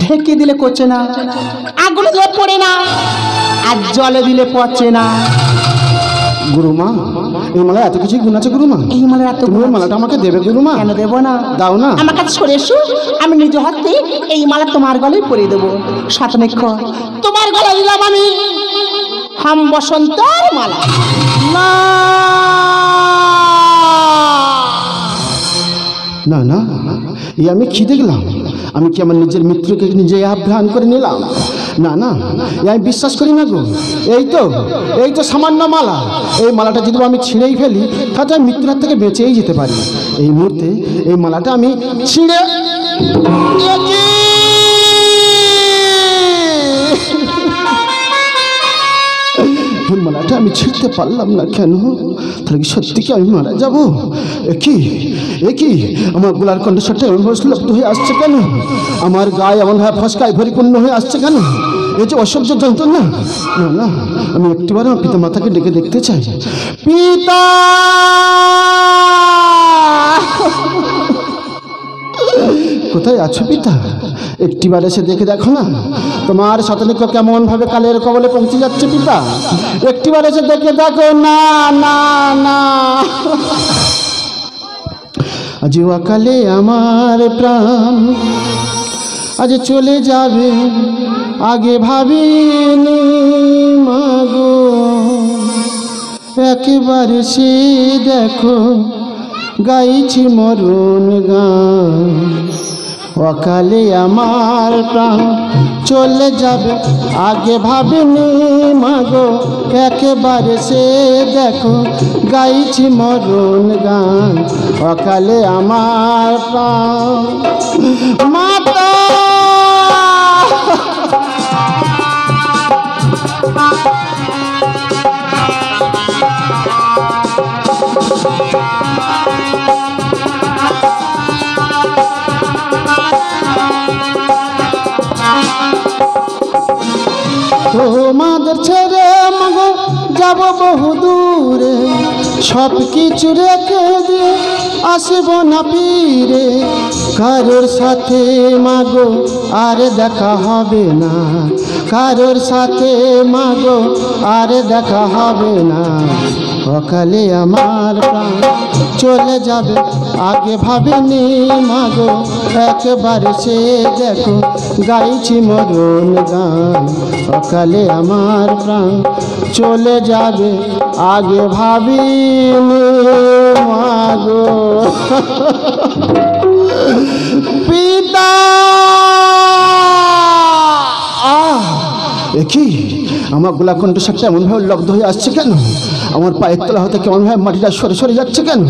ঢেকে দিলে কচে না, আগুনে দিলে পড়ে না, আর জলে দিলে পচে না। গুরুমা, এই মালা এত কিছু গুণ আছে গুরুমা? এই মালার এত তুমি গুণ এই মালাটা আমাকে দেবে গুরুমা? কেন দেবো না? দাও না। আমার কাছে সরে এসো, আমি নিজ হাতে এই মালা তোমার গলায় পরিয়ে দেবো। শতানিক্ষ, তোমার গলায় দিলাম আমি হাম বসন্তর মালা। না না, এই আমি কি দেখলাম? আমি কি আমার নিজের মিত্রকে নিজে আভ্রান করে নিলাম? না না, এ আমি বিশ্বাস করি না গো। এই তো সামান্য মালা। এই মালাটা যদি আমি ছিঁড়েই ফেলি, তাহলে আমি মৃত্যুর হাত থেকে বেঁচেই যেতে পারি। এই মুহূর্তে এই মালাটা আমি ছিঁড়ে এই মালাটা আমি ছিঁড়তে পারলাম না কেন? তাহলে কি সত্যি কি আমি মারা যাবো? একই আমার গোলার কণ্ঠস্বরটা এমন লব্ধ হয়ে আসছে কেন? আমার গায়ে এমনভাবে ফসকায় পরিপূর্ণ হয়ে আসছে কেন? এই যে অসহ্য যন্ত্রণা। না না, আমি একটিবার আমার পিতা মাতাকে ডেকে দেখতে চাই। পিতা, কোথায় আছো পিতা? একটিবার এসে দেখে দেখো না তোমার শতানিক্ষ কেমন ভাবে কালের কবলে পৌঁছে যাচ্ছে। পিতা, একটিবার এসে দেখে দেখো না। না না, আজ অকালে আমার প্রাণ আজ চলে যাবে, আগে ভাবিনি মাগো। একেবারে সে দেখো গাইছি মরণ গান। অকালে আমার প্রাণ চলে যাবে, আগে ভাবিনি মাগো। একেবারে সে দেখো গাইছি মরণ গান। অকালে আমার প্রাণ মাতা। তোমাদের ছেড়ে মাগো যাব বহু দূরে, সব কিছু রেখে দিয়ে আসব না ফিরে। কারোর সাথে মাগো আর দেখা হবে না, কারোর সাথে মাগো আর দেখা হবে না। অকালে আমার প্রাণ চলে যাবে, আগে ভাবিনি মাগো। একবারে সে দেখো গাইছি মরণ গান। অকালে আমার প্রাণ চলে যাবে, আগে ভাবিনি মাগো। পিতা, একই আমার গোলা কণ্ঠস্বরটা এমনভাবে লব্ধ হয়ে আসছে কেন? আমার পায়ের তলা হতে কেমনভাবে মাটিটা সরে সরে যাচ্ছে কেন?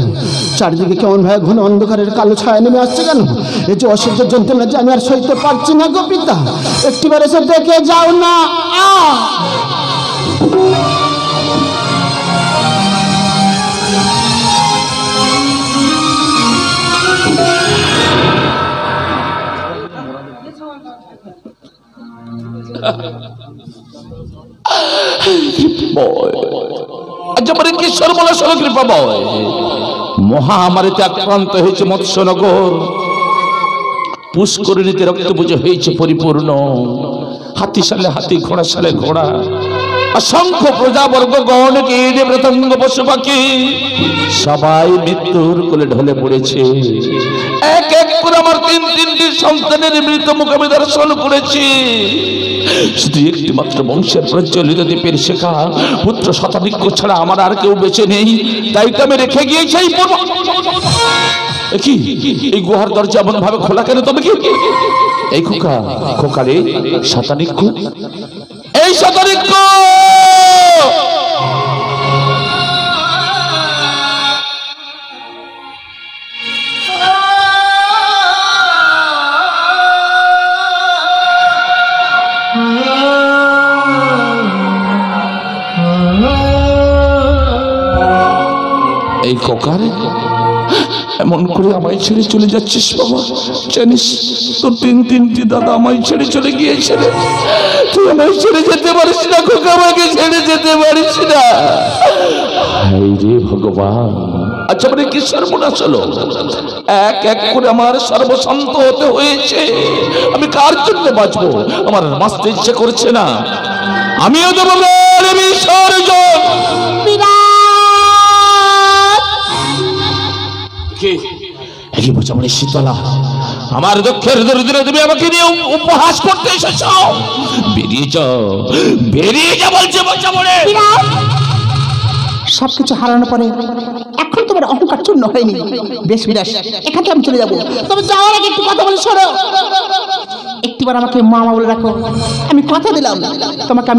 চারিদিকে কেমনভাবে ঘন অন্ধকারের কালো ছায়া নেমে আসছে কেন? এই যে অসহ্য যন্ত্রণা যে আমি আর সইতে পারছি না গো পিতা, একটিবার এসে দেখে যাও না। মহামারীতে আক্রান্ত হয়েছে মৎস্যনগর, পুষ্করিণীতে রক্ত বুঝে হয়েছে পরিপূর্ণ। হাতি সালে হাতি, ঘোড়া সালে ঘোড়া, অসংখ্য প্রজাবর্গ গণ কীট পতঙ্গ পশু পাখি সবাই মৃত্যুর কোলে ঢলে পড়েছে। এক এক করে আমার তিনটি সন্তানের মৃত মুখ আমি দর্শন করেছি। শুধু একটি মাত্র বংশের প্রজ্বলিত দ্বীপের শেখা পুত্র শতাধিক্য ছাড়া আমার আর কেউ বেঁচে নেই। তাই তো আমি রেখে গিয়েছি কি এই গুহার দরজা এমন ভাবে খোলা কেন? তবে কি এই খোকা রে শতাধিক্য, এই শতাধিক্য এই খোকারে এমন করে আমায় ছেড়ে চলে যাচ্ছিস বাবা? জানিস তোর তিনটি দাদা আমায় ছেড়ে চলে গিয়েছে রে। তুই আমায় ছেড়ে যেতে পারিস না খোকা, আমাকে ছেড়ে যেতে পারিস না। হায় রে ভগবান, আচ্ছা মানে কি সর্বনাশ হলো? এক এক করে আমার সর্বশান্ত হতে হয়েছে। আমি কার জন্য বাঁচবো? আমার বাঁচতে ইচ্ছে করছে না। আমিও দেবো বিসর্জন। কি বলছো মানে শীতলা? আমার দুঃখের দরিদ্র তুমি আমাকে নিয়ে উপহাস করতে এসেছ? বেরিয়ে যাও, বেরিয়ে যা বলছে বলছে মনে। সবকিছু হারানোর পরে এখন তোমার অহংকার চূর্ণ হয়নি। বেশ বিরাস, এখান থেকে আমি চলে যাবো। তবে যাওয়ার আগে একটু কথা বলে শোনো। একটিবার আমাকে মামা বলে রাখো। আমি কথা দিলাম তোমাকে,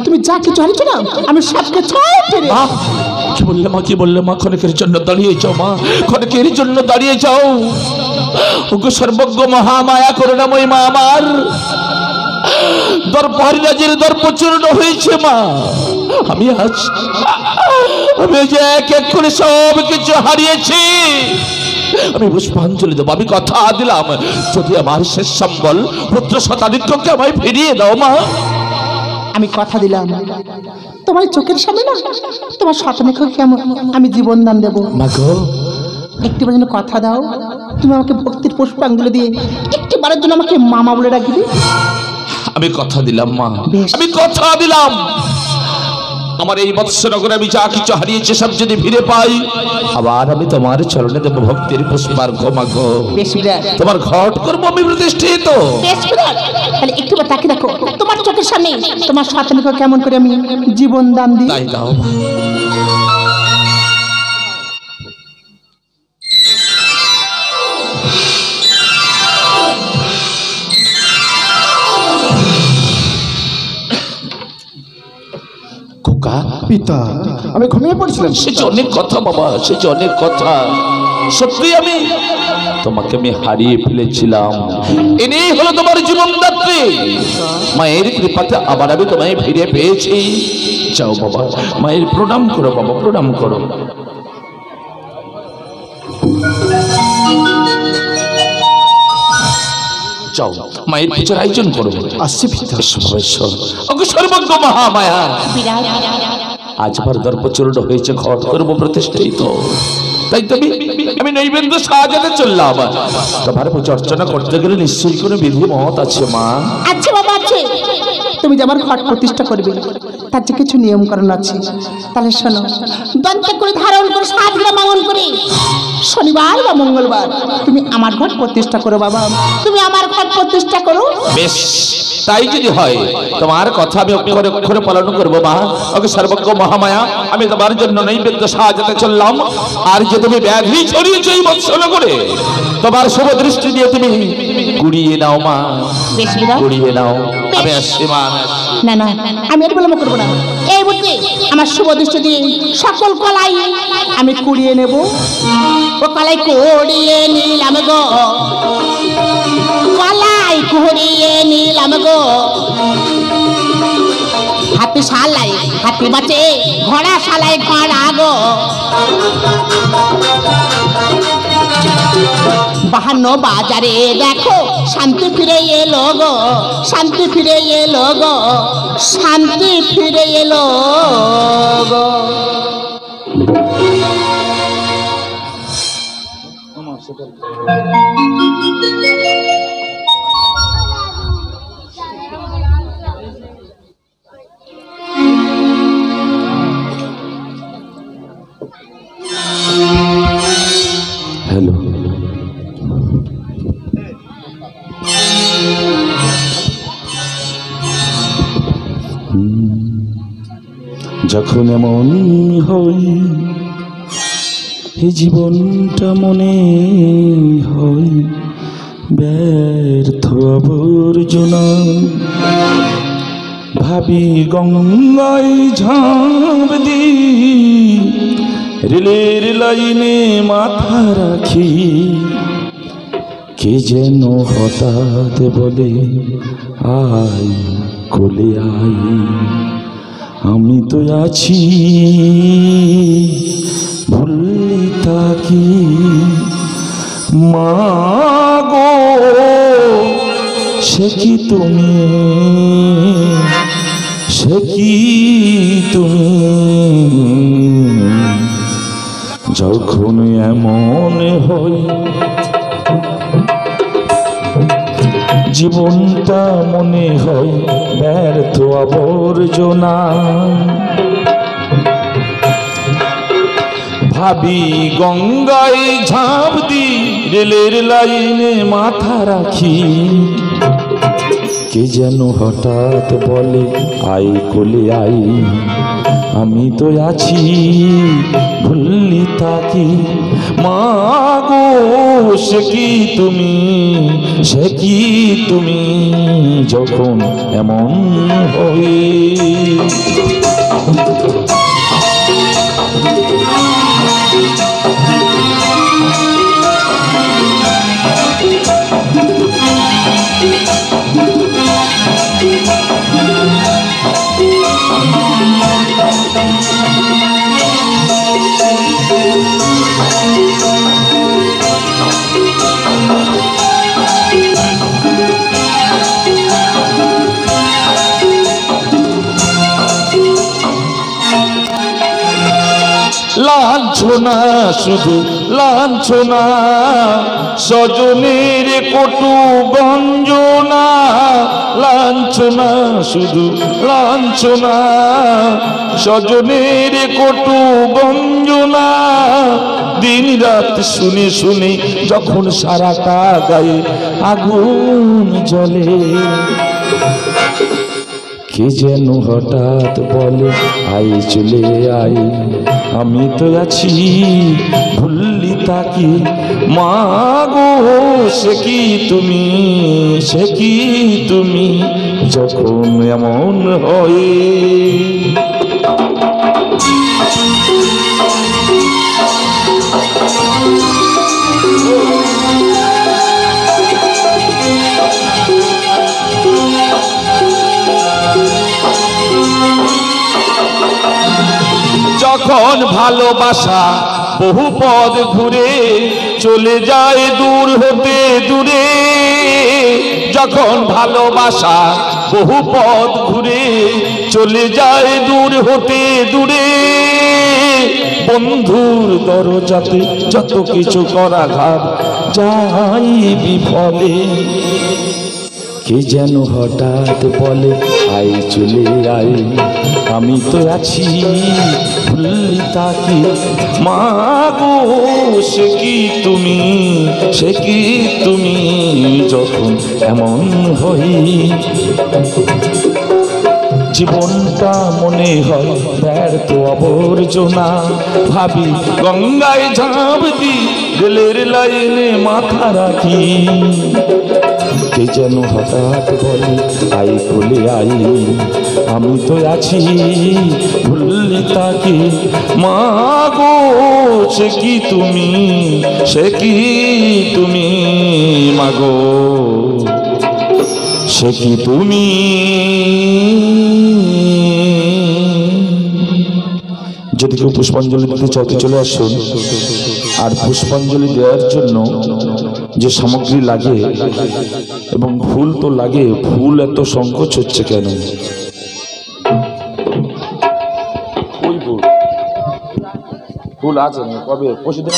তুমি যা কিছু হারিয়েছো না, আমি সবকিছু ফিরে। কি বললে মা? কি বললে মা? ক্ষণিকের জন্য দাঁড়িয়ে যাও মা, ক্ষণিকের জন্য দাঁড়িয়ে যাও। ওগো সর্বজ্ঞ মহামায়া করুণাময়ী মা, আমার দরবারি রাজের দর্প চূর্ণ হয়েছে মা। আমি যে এক এক করে সব কিছু হারিয়েছি। আমি পুষ্পাঞ্জলি দেবো। আমি কথা দিলাম, যদি আমার শেষ সম্বল পুত্র শতাধিক্যকে আমায় ফিরিয়ে দাও মা। আমি কথা দিলাম তোমার চোখের সামনে না তোমার শতাধিক্যকে আমি জীবন দান দেবো। একটিবার যেন কথা দাও, তুমি আমাকে ভক্তির পুষ্পাঞ্জলি দিয়ে একটিবারের জন্য আমাকে মামা বলে রাখবি। আমি কথা দিলাম মা, আমি কথা দিলাম। আমার এই বৎসনগরে আমি যা কিছু হারিয়েছি সব যদি ফিরে পাই, আবার আমি তোমার চরণে দেব ভক্তির পুষ্পার্ঘ মাগো। তোমার ঘট করবো আমি প্রতিষ্ঠিত। তাহলে একটুবার তাকিয়ে দেখো তোমার চোখের সামনে তোমার শতাধিক্য কেমন করে আমি জীবন দান দিই। তাই দাও। পিতা, আমি ঘুমিয়ে পড়ছিলাম। সে যে অনেক কথা বাবা, সে যে অনেক কথা। সত্যি আমি তোমাকে হারিয়ে ফেলেছিলাম। এনেই হলো তোমার জীবনদাত্রী। মায়ের কৃপাতে আবার আমি তোমায় ফিরে পেয়েছি। যাও বাবা, মায়ের প্রণাম করো বাবা, প্রণাম করো। যাও মায়ের পুজোর আয়োজন করো। আসছি পিতা। সর্বজ্ঞ মহামায়া, আজ আমার দর্পচূর্ণ হয়েছে, ঘট করবো প্রতিষ্ঠিত। তাই আমি নৈবেদ্য সাজাতে চললাম। তোমার পুজো অর্চনা করতে গেলে নিশ্চয়ই কোনো বিধি মত আছে মা। আচ্ছা বাবা, আছে। তুমি যে আমার ঘট প্রতিষ্ঠা করবে তার যে কিছু নিয়ম কারণ আছে। তাহলে শোনো, দন্তে করে ধারণ করে 7 গ্রাম মাঙ্গন করে শনিবার বা মঙ্গলবার তুমি আমার ঘট প্রতিষ্ঠা করো বাবা। তুমি আমার ঘট প্রতিষ্ঠা করো। বেশ, তাই যদি হয় তোমার কথা আমি অক্ষরে অক্ষরে পালন করবো মা। ওকে সর্বজ্ঞ মহামায়া, আমি তোমার জন্য নৈবেদ্য সাজাতে চললাম। আর যে তুমি ব্যাধি ছড়িয়েছো এই বৎসল করে, তোমার শুভ দৃষ্টি দিয়ে তুমি কুড়িয়ে নাও মা, কুড়িয়ে নাও। আমি আসছি মা। না না, আমি এটা বিলম্ব করবো না। এই বুদ্ধি আমার শুভ দৃষ্টি দিয়ে সকল কলাই আমি কুড়িয়ে নেব। ও কলাই কুড়িয়ে নিলাম গো, কলাই কুড়িয়ে নিলাম গো। হাতি শালাই হাতি বাঁচে, ঘোড়া শালাই ঘোড়া গো। 52 বাজারে দেখো শান্তি ফিরে এলো গো, শান্তি ফিরে এলো গো, শান্তি ফিরে এলো গো। যখন এমন হই এই জীবনটা মনে হয় ব্যর্থ আবর্জনা। ভাবি গঙ্গায় ঝাঁপ দি, রেলের লাইনে মাথা রাখি, কে যেন হঠাৎ বলে আয় কোলে আয়। আমি তো আছি ভুললি তাকি, মা গো সে কি তুমি, সে কি তুমি, যখন এমন হয় জীবনটা মনে হয় ব্যর্থ আবর্জনা। ভাবি গঙ্গায় ঝাঁপ দি, রেলের লাইনে মাথা রাখি, কে যেন হঠাৎ বলে আই কোলে আই। আমি তো আছি ভুললি তাকি, মা গো সে কি তুমি, সে কি তুমি, যখন এমন হয়। লাঞ্ছনা শুধু লাঞ্ছনা, স্বজনের কটু গঞ্জনা। লাঞ্ছনা শুধু লাঞ্ছনা, স্বজনের কটু গঞ্জনা। দিন রাত শুনে শুনে যখন সারাটা গায়ে আগুন জ্বলে, কে যেন হঠাৎ বলে আই চলে আই। আমি তো আছি ভুললি তাকি, মা গো সে কি তুমি, সে কি তুমি, যখন এমন হয়। যখন ভালোবাসা বহু পথ ঘুরে চলে যায় দূর হতে দূরে, যখন ভালোবাসা বহু পথ ঘুরে চলে যায় দূর হতে দূরে, বন্ধুর দরজাতে যত কিছু করা ঘাত যাই বিফলে, কে যেন হঠাৎ বলে আই চলে আই। আমি তো আছি ভুললি তাকি, মা গো সে কি তুমি, সে কি তুমি, যখন এমন হই জীবনটা মনে হয় ব্যর্থ আবর্জনা। ভাবি গঙ্গায় ঝাঁপ দি, রেলের লাইনে মাথা রাখি, কে যেন হঠাৎ বলে আই কোলে আই। আমি তো আছি ভুললি তাকি, মা গো সে কি তুমি, সে কি তুমি, মা গো সে কি তুমি। যদি কেউ পুষ্পাঞ্জলি দিতে চাও তো চলে আসুন। আর পুষ্পাঞ্জলি দেওয়ার জন্য যে সামগ্রী লাগে এবং ফুল তো লাগে, ফুল এত সংকোচ হচ্ছে কেন? ফুল আছে কবে পরশুদিন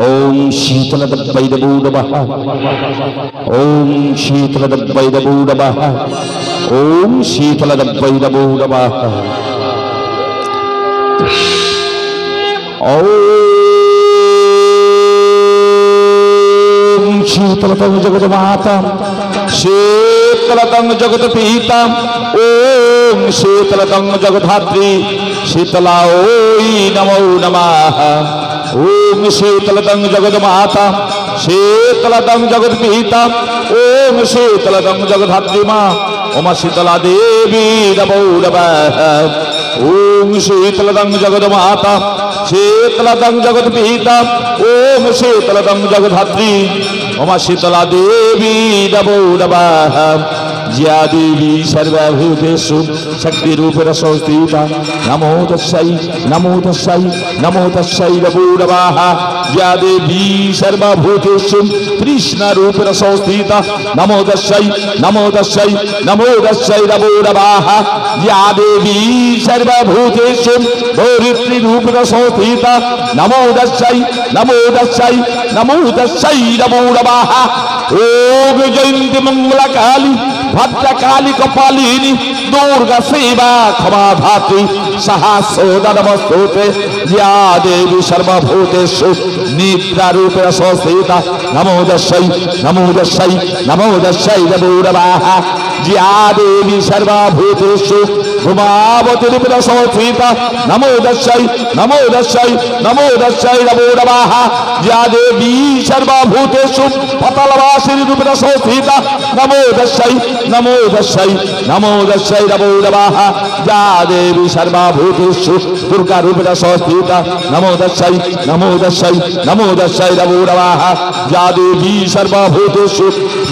ओम शीतलदब्बै नमः ओम शीतलदब्बै नमः ओम शीतलदब्बै नमः ओम शीतलतं जगन्माता शीतलतं जगत्पीता ओम शीतलतं जगद्धात्री शीतलायै नमो नमः ओम शीतलतं जगन्माता शीतलतं जगत्पीता ओम शीतलतं जगद्धात्री मां उमा शीतला देवी नमो नमः ओम शीतलतं जगन्माता शीतलतं जगत्पीता ओम शीतलतं जगद्धात्री उमा शीतला देवी नमो नमः ज्या देवी सर्वभूतेषु शक्तिरूपेण संस्थिता नमो तस्यै नमो तस्यै नमो तस्यै नमो नमः ज्या देवी सर्वभूतेषु कृष्णरूपेण संस्थिता नमो तस्यै नमो तस्यै नमो तस्यै नमो नमः ज्या देवी सर्वभूतेषु धरित्रीरूपेण संस्थिता नमो तस्यै नमो तस्यै नमो तस्यै नमो नमः ओम जयंती मंगलकाली भद्रकाली कपालिनी दुर्गा सेवा क्षमा धात्री सहस्रोदा नमस्तुते या देवी सर्वभूतेषु निद्रारूपेण संस्थिता नमो तस्यै नमो तस्यै नमो तस्यै नमो नमः या देवी सर्वभूतेषु भूमावतीरूपेण संस्थिता नमो तस्यै नमो तस्यै नमो तस्यै नमो नमः या देवी सर्वभूतेषु पतलवासिनीरूपेण संस्थिता नमो तस्यै नमो तस्यै नमो तस्यै नमो नमः या देवी सर्वभूतेषु दुर्गारूपेण संस्थिता नमो तस्यै नमो तस्यै नमो तस्यै नमो नमः या देवी सर्वभूतेषु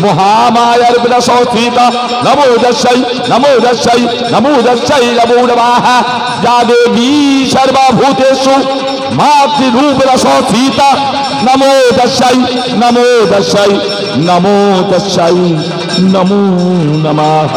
महामायारूपेण संस्थिता नमो तस्यै नमो तस्यै नमो तस्यै नमो नमः या देवी सर्वभूतेषु मातृरूपेण संस्थिता नमो तस्यै नमो तस्यै नमो तस्यै नमो नमः।